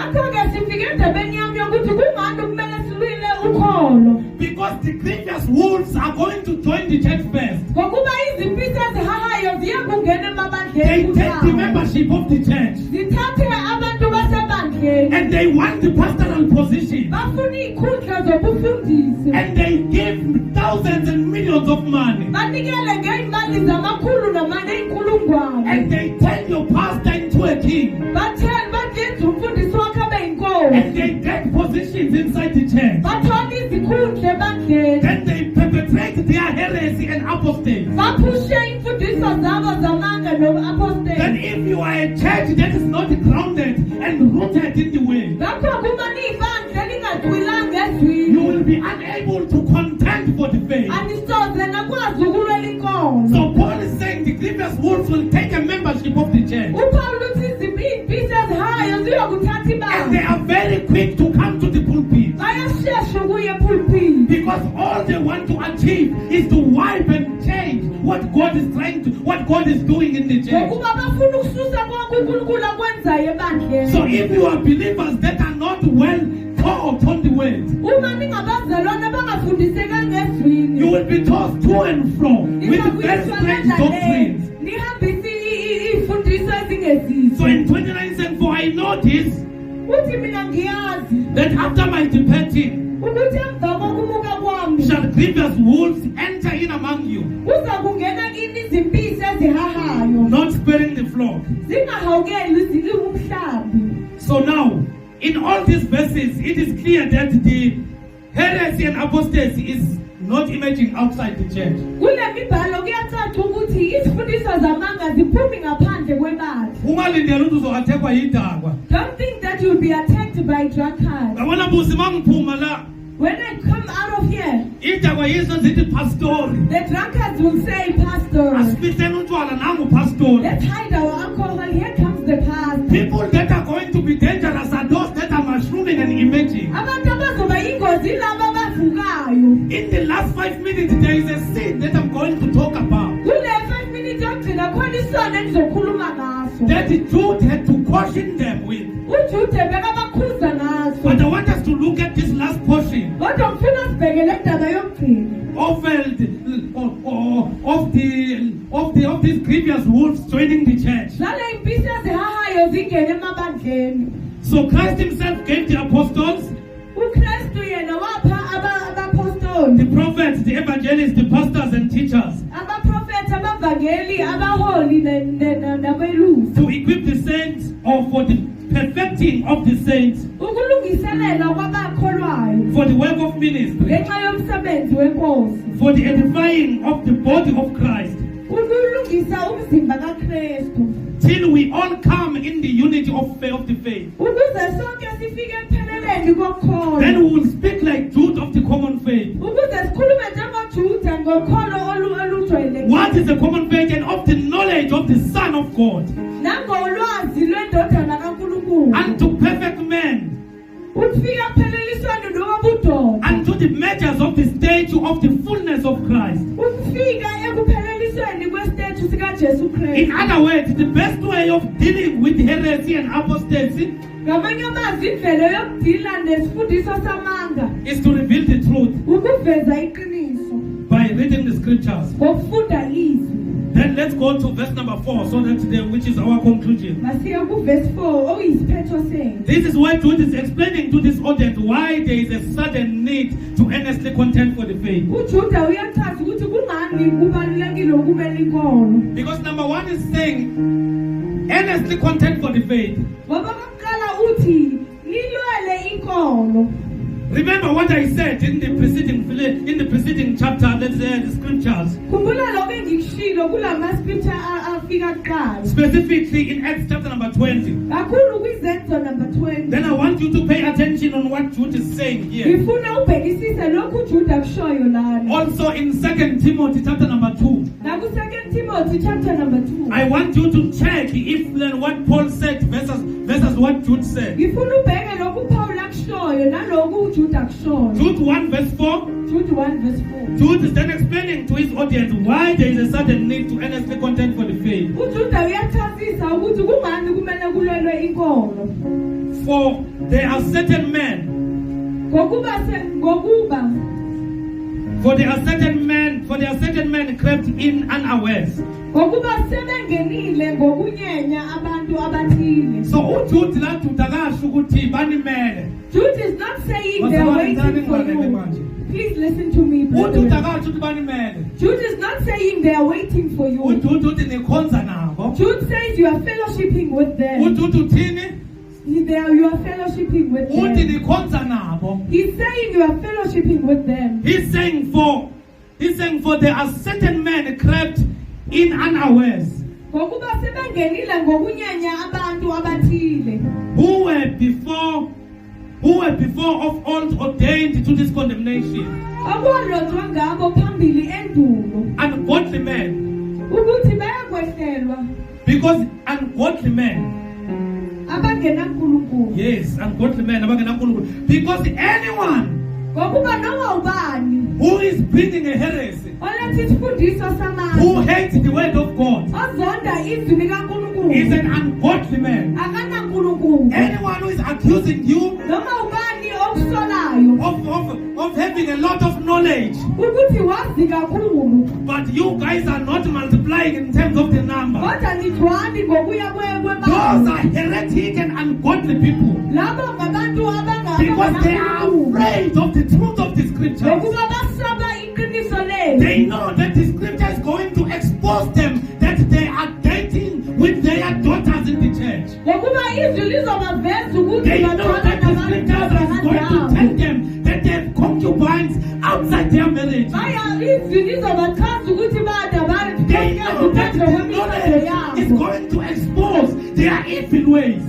Because the grievous wolves are going to join the church first. They take the membership of the church. And they want the pastoral position. And they give thousands and millions of money. And they turn your pastor into a king. And they get positions inside the church. Then they perpetrate their heresy and apostasy. Then if you are a a church that is not grounded and rooted in the way, you will be unable to contend for the faith. So Paul is saying the grievous wolves will take a membership of the church. And they are very quick to come to the pulpit. Because all they want to achieve is to wipe and change what God is doing in the church. So if you are believers that are not well taught on the word, you will be tossed to and fro with very strange doctrines. So in 29:4, for I know this, that after my departing shall grievous wolves enter in among you, not sparing the flock. So now, in all these verses, it is clear that the heresy and apostasy is not emerging outside the church. Don't think that you'll be attacked by drunkards. When I come out of here, the drunkards will say, Pastor, let's hide our alcohol. Here comes the pastor. People that are going to be dangerous are those that are mushrooming and emerging. In the last 5 minutes, there is a sin that I'm going to talk about. That Jude had to caution them with. But I want us to look at this last portion of these grievous wolves joining the church. So Christ himself gave the apostles, the prophets, the evangelists, the pastors and teachers to equip the saints or for the perfecting of the saints, for the work of ministry, for the edifying of the body of Christ, till we all come in the unity of the faith. Then we will speak like Jude of the common faith. What is the common faith? And of the knowledge of the Son of God, unto perfect men, unto the measures of the stature of the fullness of Christ. In other words, the best way of dealing with heresy and apostasy is to reveal the truth by reading the scriptures. Then let's go to verse number 4, so that which is our conclusion. This is why Jude is explaining to this audience why there is a sudden need to earnestly contend for the faith. Because number 1 is saying, earnestly contend for the faith. Remember what I said in the preceding chapter, let's say the scriptures. Specifically in Acts chapter number 20. Then I want you to pay attention on what Jude is saying here. Also in 2 Timothy chapter number 2. I want you to check if what Paul said versus what Jude said. Jude 1 verse 4. Jude is then explaining to his audience why there is a sudden need to earnestly contend for the faith. For there are certain men. For there are certain men crept in unawares. So Jude is not saying they are waiting for you. Please listen to me, brother. Jude is not saying they are waiting for you. Jude says you are fellowshipping with them. You are fellowshipping with them. He's saying you are fellowshipping with them. He's saying for there are certain men crept in unawares. who were before of old ordained to this condemnation. Ungodly men. Because ungodly men. Yes, ungodly men. Because anyone who is bringing a heresy, who hates the word of God, is an ungodly man. Anyone who is accusing you of having a lot of knowledge, but you guys are not multiplying in terms of the number, those are heretic and ungodly people, because they are afraid of the truth of the scriptures. They know that the scripture is going to expose them that they are dating with their daughters in the church. They know that the scriptures is going to tell them that they have concubines outside their marriage. They know that the knowledge is going to expose their evil ways.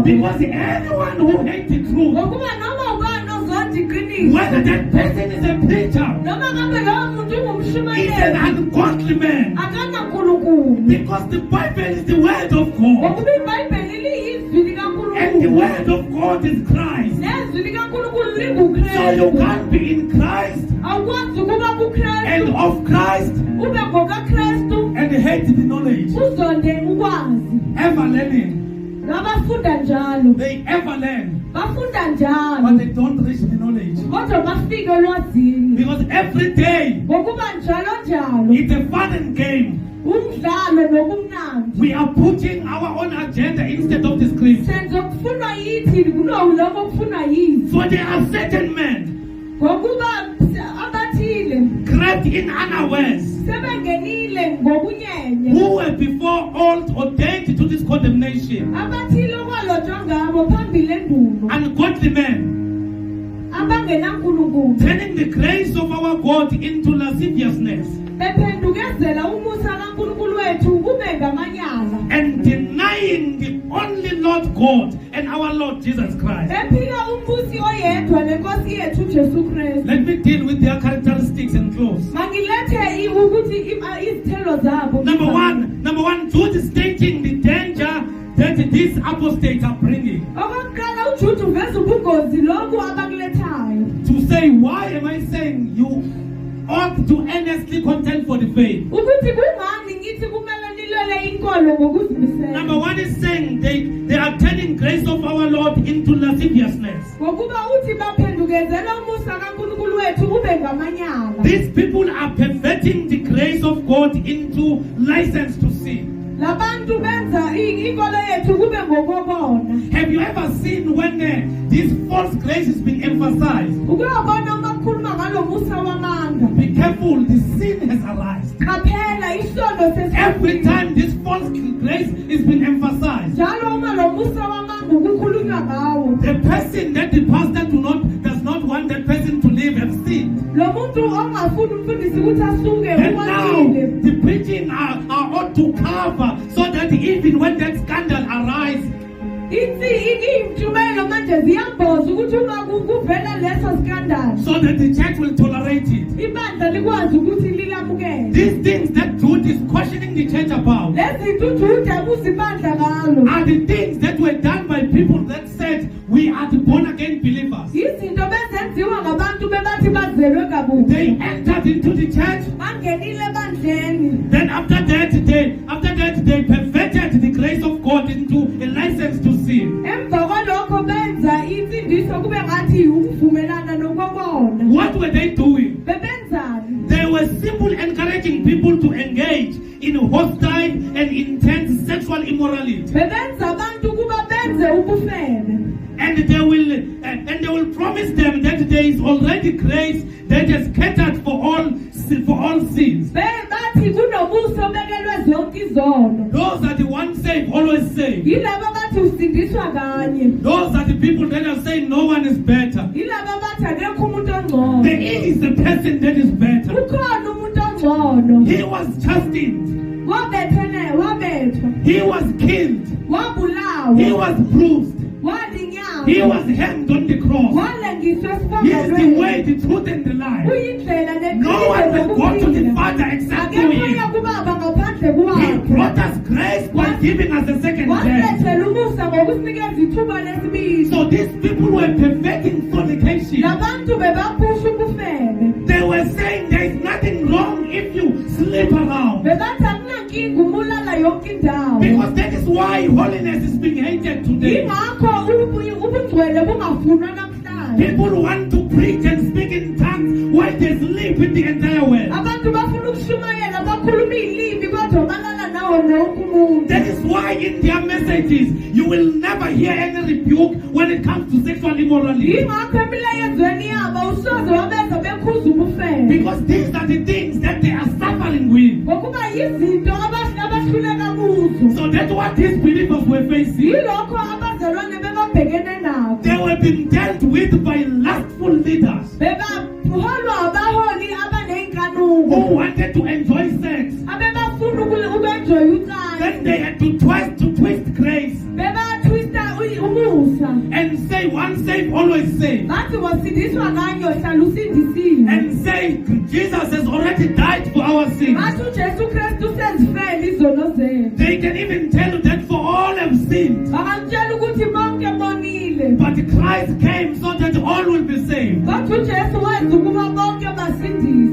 Because anyone who hates the truth, whether that person is a preacher, is an ungodly man. Because the Bible is the word of God. And the word of God is Christ. So you can't be in Christ and of Christ and hate the knowledge. Ever learning. They ever learn. But they don't reach the knowledge. Because every day it's a fun and game. We are putting our own agenda instead of the scripture. So there are certain men crept in unawares, who were before old ordained to this condemnation. Ungodly men, turning the grace of our God into lasciviousness, and denying the only Lord God and our Lord Jesus Christ. Let me deal with their characteristics and close. Number one, Jude is stating the danger that these apostates are bringing. To say, why am I saying you ought to earnestly contend for the faith? Number one is saying they are turning grace of our Lord into lasciviousness. These people are perverting the grace of God into license to sin. Have you ever seen when this false grace has been emphasized? Be careful, the sin has arisen. Every time this false grace is been emphasized, the person that the pastor does not want that person to live have sinned. And now the preaching are ought to cover so that even when that scandal arises, so that the church will tolerate it. These things that Jude is questioning the church about are the things that were done by people that said we are the born again believers. They entered into the church. Then after that they perverted the grace of God into a license to sin. What were they doing? They were simply encouraging people to engage in hostile and intense sexual immorality. And they will promise them that there is already grace that is catered for all sins. Those are the ones saved, always saved. Those are the people that are saying no one is better. There is a person that is better. He was chastened. He was killed. He was bruised. He was hanged on the cross. He is the way, the truth, and the life. No one will go to the Father except through Him. He brought us grace by giving us a second chance. So these people were perfecting fornication. They were saying there is nothing wrong if you sleep around. Because that is why holiness is being hated today. People want to preach and speak in tongues while they sleep in the entire world. That is why in their messages you will never hear any rebuke when it comes to sexual immorality. Because these are the things that they are suffering with. So that's what these believers were facing. They were being dealt with by lustful leaders who wanted to enjoy sex. Then they had to twist grace and say once saved, always saved. And say Jesus has already died for our sins. They can even tell you that for all have sinned. But Christ came so that all will be saved.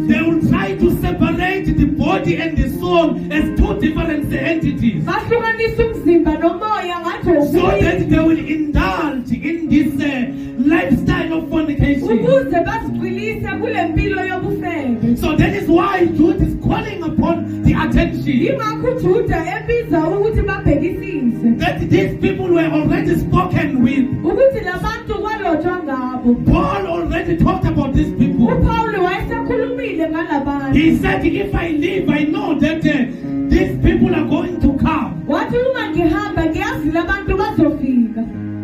They will try to separate the body and the soul as two different entities, so that they will indulge in this lifestyle of fornication. So that is why Jude is calling upon the attention that these people were already spoken with. Paul already talked about these people. He said, if I live, I know that these people are going to come.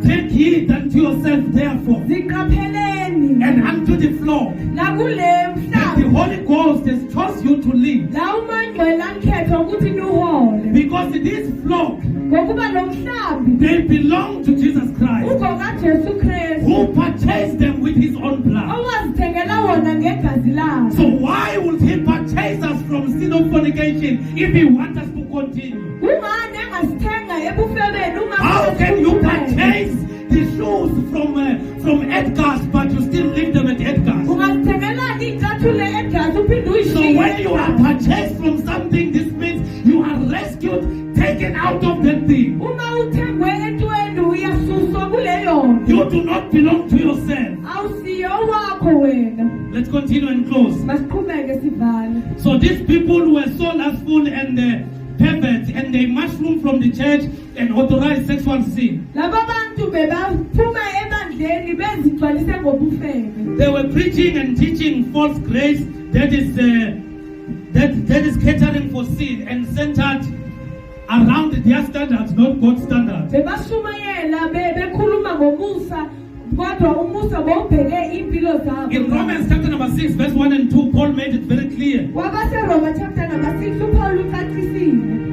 Take heed unto yourself, therefore, and unto the floor, that the Holy Ghost has chosen you to live. Because this flock, they belong to Jesus Christ, who purchased them with His own blood. So why would He purchase us from sin of fornication if He wants us to continue? How can you purchase the shoes from Edgar's but you still leave them at Edgar's? So when you are purchased from something, this means you are rescued, taken out of that thing. You do not belong to yourself. Let's continue and close. So these people were so lustful and perverts, and they mushroomed from the church and authorized sexual sin. They were preaching and teaching false grace that is catering for sin and centered around their standards, not God's standards. In Romans chapter number 6, verse 1 and 2, Paul made it very clear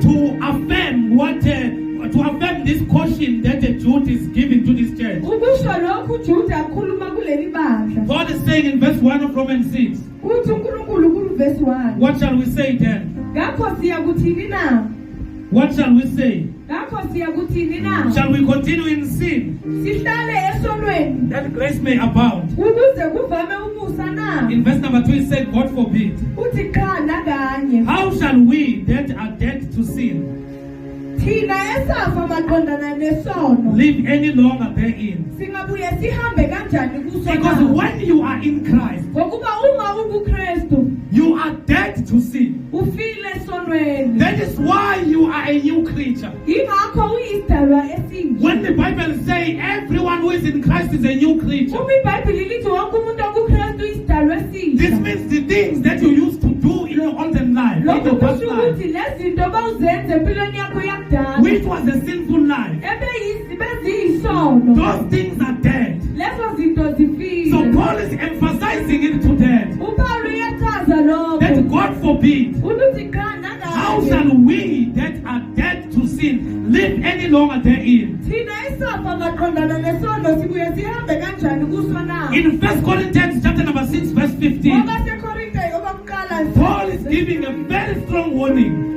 to affirm this caution that Jude is giving to this church. Paul is saying in verse 1 of Romans 6, what shall we say then? What shall we say? Shall we continue in sin, that grace may abound? In verse number 2 it said, God forbid. How shall we that are dead to sin live any longer therein? Because when you are in Christ, you are dead to sin. That is why you are a new creature. When the Bible says everyone who is in Christ is a new creature, this means the things that you used to do in your olden life, in your past life, which was a sinful life, those things are dead. So Paul is emphasizing it today, that God forbid forbid, how shall we that are dead to sin live any longer therein? In 1 Corinthians chapter number 6 verse 15, Paul is giving a very strong warning.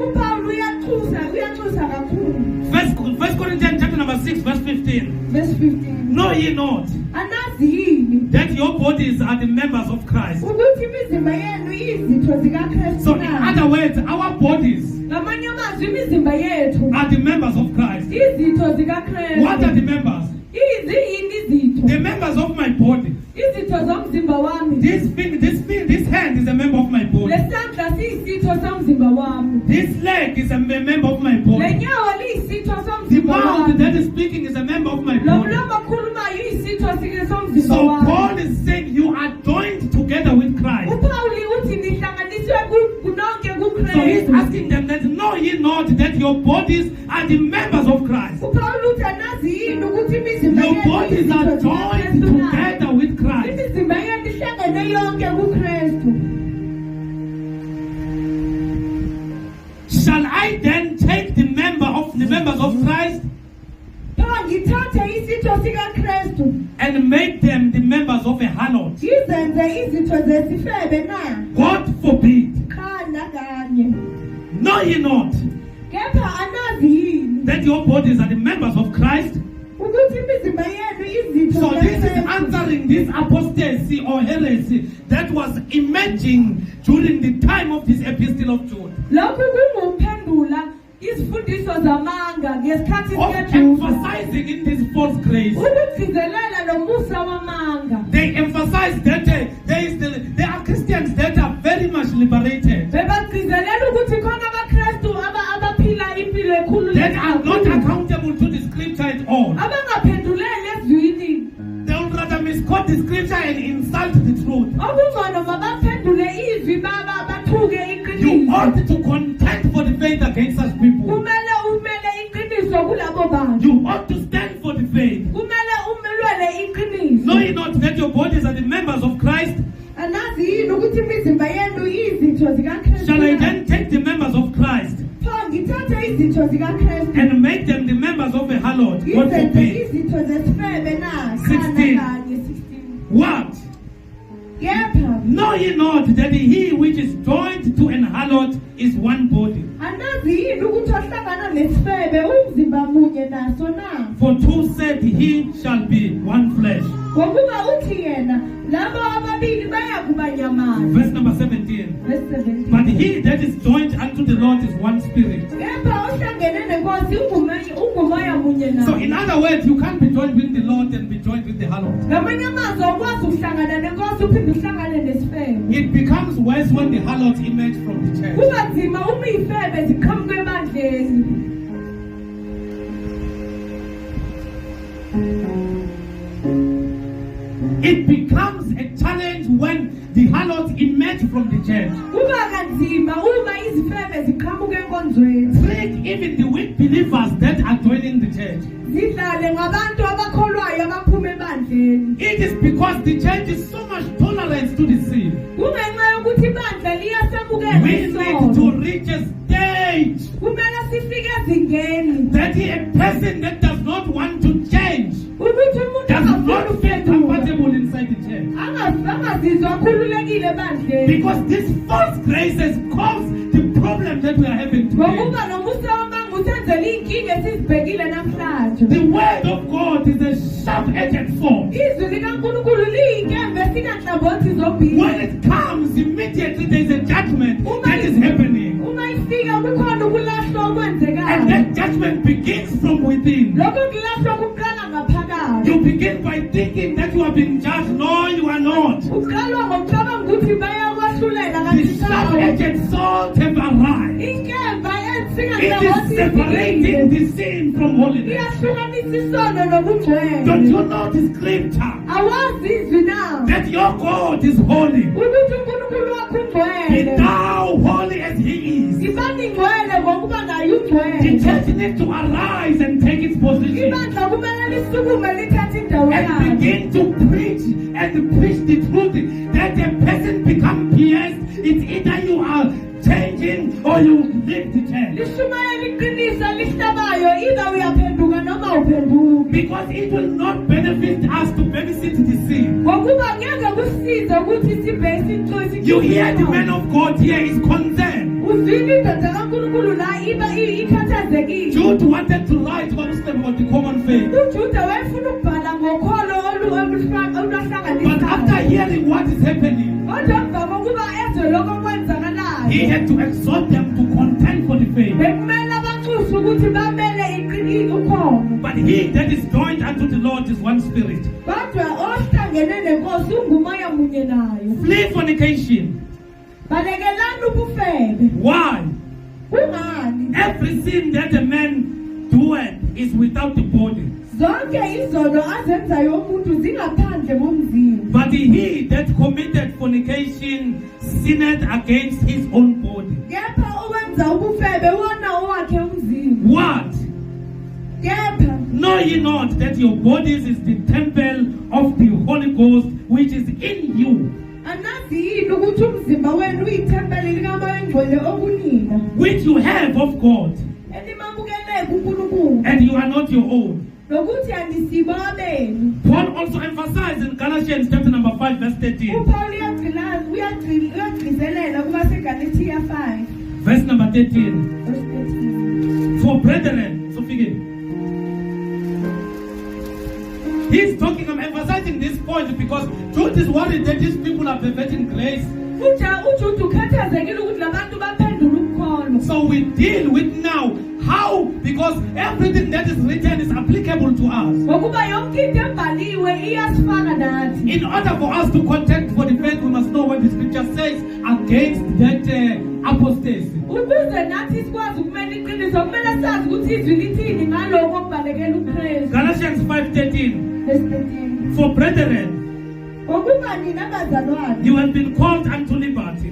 1 Corinthians chapter number 6 verse 15. Verse 15. Know ye not that your bodies are the members of Christ? So in other words, our bodies are the members of Christ. What are the members? The members of my body. This hand is a member of my body. This leg is a member of my body. The mouth that is speaking is a member of my body. So Paul is saying you are joined together with Christ. So he's asking them that know ye not that your bodies are the members of Christ. Your bodies are joined together with Christ. Shall I then take the members of Christ and make them the members of a harlot? God forbid. Know ye not that your bodies are the members of Christ? So this is answering this apostasy or heresy that was emerging during the time of this epistle of Jude. Of emphasizing in this false grace. They emphasize that there are Christians that are very much liberated, that are not accountable to the scripture at all. They would rather misquote the scripture and insult the truth. You ought to contend for the faith against such people. You ought to stand for the faith. Know ye not that your bodies are the members of Christ? Shall I then take the members of Christ and make them the members of a harlot? God forbid. 16. What? Know ye not that he which is joined to an harlot is one body? For two said he shall be one flesh. Verse number 17. But he that is joined unto the Lord is one spirit. So in other words, you can't be joined with the Lord and be joined with the harlot. It becomes worse when the harlot emerge from the church. It becomes a challenge when the harlots emerge from the church. Treat even the weak believers that are joining the church. It is because the church is so much tolerance to the sin. We need to reach a stage that a person that does not want to change, does not feel comfortable inside the church. Because this false grace has caused the problem that we are having today. The word of God is a sharp-edged sword. When it comes, immediately there is a judgment that is happening. And that judgment begins from within. You begin by thinking that you have been judged. No, you are not. The sharp-edged sword have arrived. It is separating the sin from holiness. Don't you know the scripture? That your God is holy. Be thou holy as he is. The church needs to arise and take its position. And begin to preach and preach the truth. That a person become pierced. It's either you are Because it will not benefit us to babysit the sin. You hear the man of God here is concerned. Jude wanted to write about the common faith. But after hearing what is happening, he had to exhort them to contend for the faith. But he that is joined unto the Lord is one spirit. Flee fornication. Why? Every sin that a man doeth is without the body. But he that committed fornication sinned against his own body. What? Know ye not that your bodies is the temple of the Holy Ghost which is in you, which you have of God, and you are not your own. Paul also emphasized in Galatians chapter number 5 verse 13. Verse number 13. For brethren, so figure. He's talking, I'm emphasizing this point because Jude is worried that these people are perverting grace. So we deal with now how, because everything that is written is applicable to us. In order for us to contend for the faith, we must know what the scripture says against that apostasy. Galatians 5:13. For brethren, you have been called unto liberty.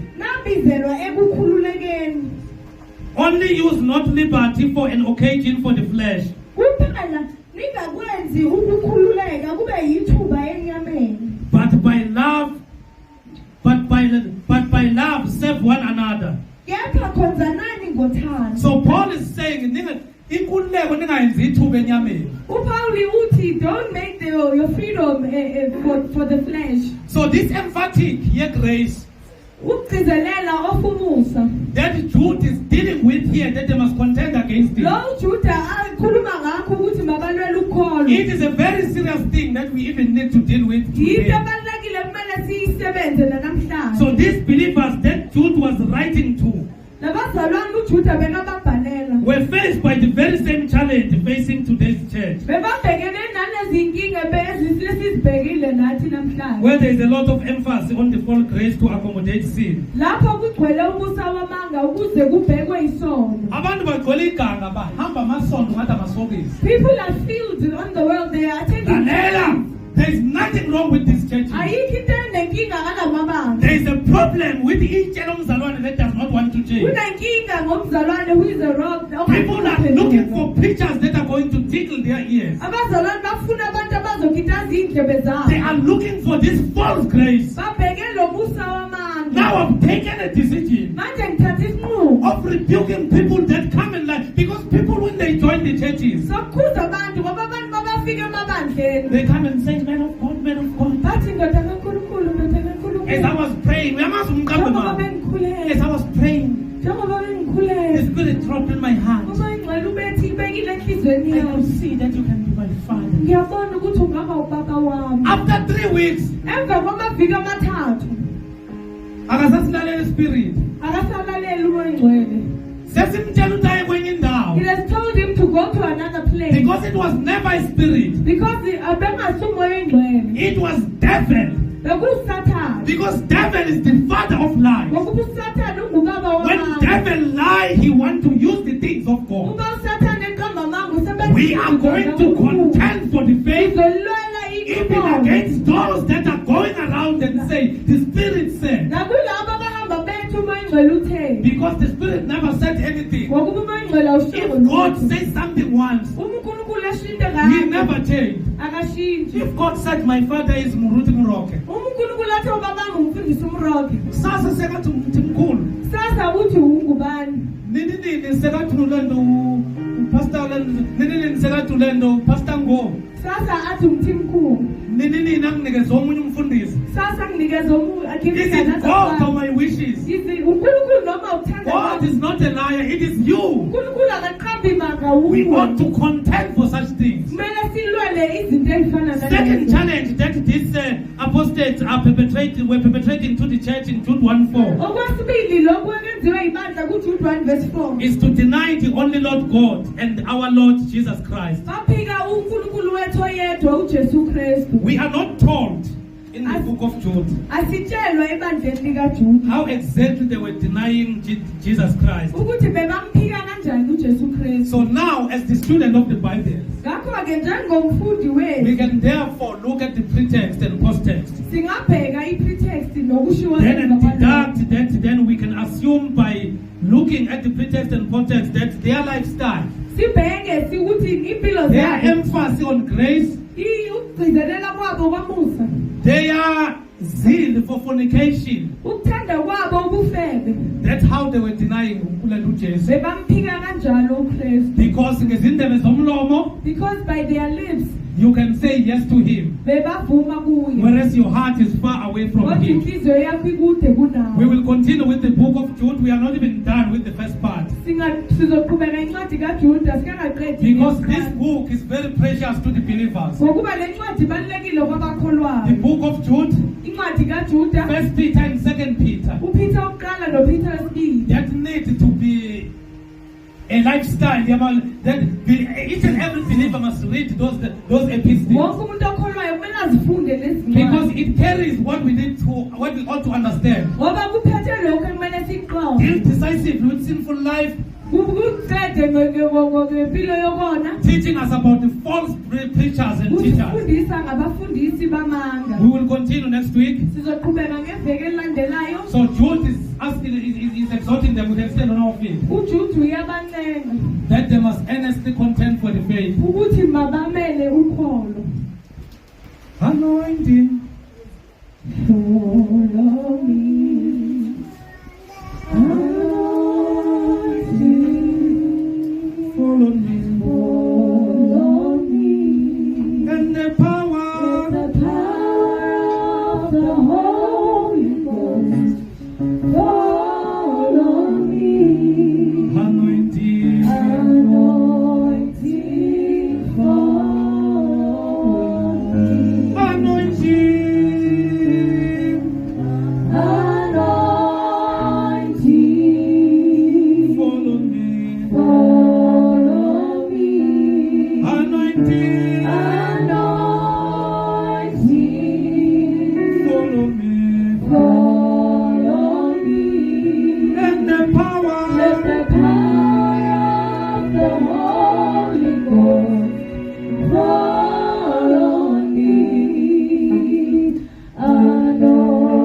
Only use not liberty for an occasion for the flesh, but by love serve one another. So Paul is saying, don't make your freedom for the flesh. So this emphatic here grace that Jude is dealing with here, that they must contend against it. It is a very serious thing that we even need to deal with today. So these believers that Jude was writing to were faced by the very same challenge facing today's church, where there is a lot of emphasis on the full grace to accommodate sin. People are filled on the world, they are taking. There is nothing wrong with this church. There is a problem with each Zalwane that does not want to change. People are looking for preachers that are going to tickle their ears. They are looking for this false grace. Now I've taken a decision of rebuking people that come in life, because people, when they join the churches, they come and say, man of God, man of God. As I was praying, as I was praying, the Spirit dropped in my heart. I could see that you can be my Father. After 3 weeks, akasasilale Spirit. It has told him to go to another place. Because it was never a spirit. Because it was devil. Because devil is the father of lies. When devil lie, he wants to use the things of God. We are going to contend for the faith, even against those that are going around and say, the Spirit said. Because the Spirit never said anything. If God says something once, He never changed. If God said my father is Muruti Muroke, Sasa sema to Ngubane. Pastor Ngo. Sasa athi umthimkhulu. Nini nanginikeza omunye umfundisi. Sasa nginikeza omunye Is it God or my wishes? uNkulunkulu noma uthanda God is not a liar, it is you. uNkulunkulu akaqambi manga We ought to contend for such things. Kumele silwele izinto ezifana nalezo. Second challenge that these apostates were perpetrating to the church in Jude 1:4 okwesibili lokho ekwenziwe ibandla kuJude 1:4 is to deny the only Lord God and our Lord Jesus Christ. baphika uNkulunkulu wethu oyedwa uJesu Kristu. We are not told in the book of Jude asitshelwa ebandleni likaJude how exactly they were denying Jesus Christ. ukuthi bebamphika kanjani uJesu Kristu. So now, as the student of the Bible, ngakho-ke njengomfundi wethu we can therefore look at the pretext and post-text. singabheka i-pretext nokushiwo Then and deduct that, then we can assume by looking at the pretext and post-text that their lifestyle, sibheke sikuthi impilo their zabo emphasis on grace, ukugcizelela kwabo kwamusa, their zeal for fornication, ukuthanda kwabo ubufebe, that's how they were denying uNkulunkulu uJesu. bebamphika kanjalo uKristu. Because ngezindebe zomlomo, Because by their lips you can say yes to him, bebavuma kuye, whereas your heart is far away from kodwa him. inhliziyo yakho ikude kunawe. We will continue with the book of Jude. We are not even done with the first part. Sizoqhubeka incwadi kaJuda sikangaqedi. Because this book is very precious to the believers. ngokuba le ncwadi ibalulekile kwabakholwayo. The book of Jude, incwadi kaJuda, 1 Peter and 2 Peter, uPeter wokuqala noPeter wesibili, that need to be a lifestyle. That each and every believer must read those epistles. wonke umuntu okholwayo kumele azifunde lezi Because ncwadi. it carries what we ought to understand. ngoba kuphethe lokho ekumele sikuqonde. Deal decisively with sinful life, kuqede ngempilo yokona, teaching us about the false preachers and teachers. kusifundisa ngabafundisi bamanga. We will continue next week. Sizoqhubeka ngeveki elilandelayo. So Jude is asking, is exhorting them with extend on our faith uJude uyabancenga that they must earnestly contend for the faith. ukuthi mabamele ukholo. Anointing. Follow me. Follow me. Follow me. And the power. The power of the Holy Ghost. Follow me. Anointing. Anointing. Follow me. Anointing. Anointing. Follow me. Follow me. Anointing. Anointing. Follow me. Follow me. And the power. Let the power of the Holy Ghost follow me. Anointing,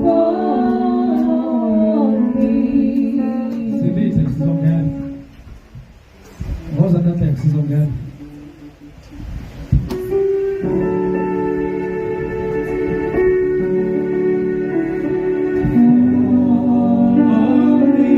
follow me. See, the text is on there. What's that text is on there? Follow me.